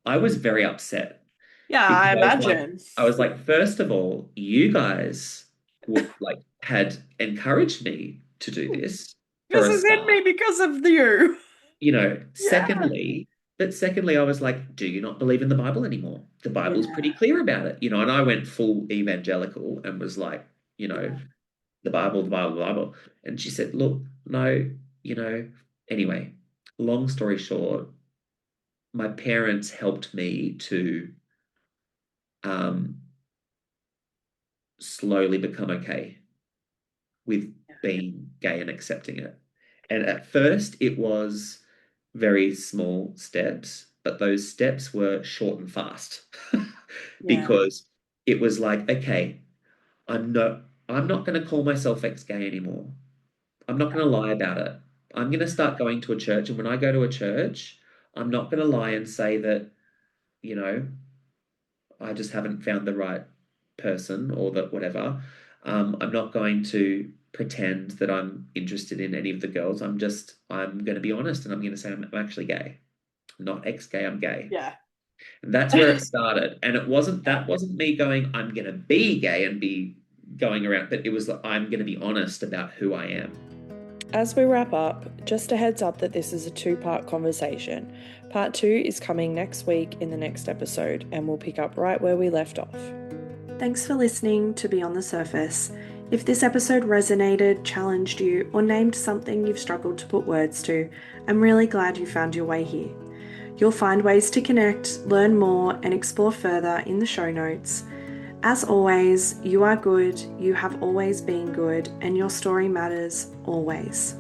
I was very upset Yeah, because I imagine. I was like, first of all, you guys would like had encouraged me to do this for This a is in start. me because of you. Yeah. Secondly, I was like, do you not believe in the Bible anymore? The Bible's Yeah. pretty clear about it, and I went full evangelical and was like, Yeah. the Bible, the Bible, the Bible. And she said, look, no, anyway, long story short, my parents helped me to um, slowly become okay with being gay and accepting it. And at first, it was very small steps, but those steps were short and fast Yeah. because it was like, okay, I'm not I'm not going to call myself ex-gay anymore. I'm not going to lie about it. I'm going to start going to a church, and when I go to a church, I'm not going to lie and say that, you know, I just haven't found the right person or that whatever. I'm not going to pretend that I'm interested in any of the girls. I'm going to be honest and I'm going to say I'm actually gay. I'm not ex-gay, I'm gay. Yeah. And that's where it started. And that wasn't me going, I'm going to be gay and be going around, but it was like, I'm going to be honest about who I am. As we wrap up, just a heads up that this is a two-part conversation. Part 2 is coming next week in the next episode, and we'll pick up right where we left off. Thanks for listening to Beyond the Surface. If this episode resonated, challenged you, or named something you've struggled to put words to, I'm really glad you found your way here. You'll find ways to connect, learn more, and explore further in the show notes. As always, you are good, you have always been good, and your story matters always.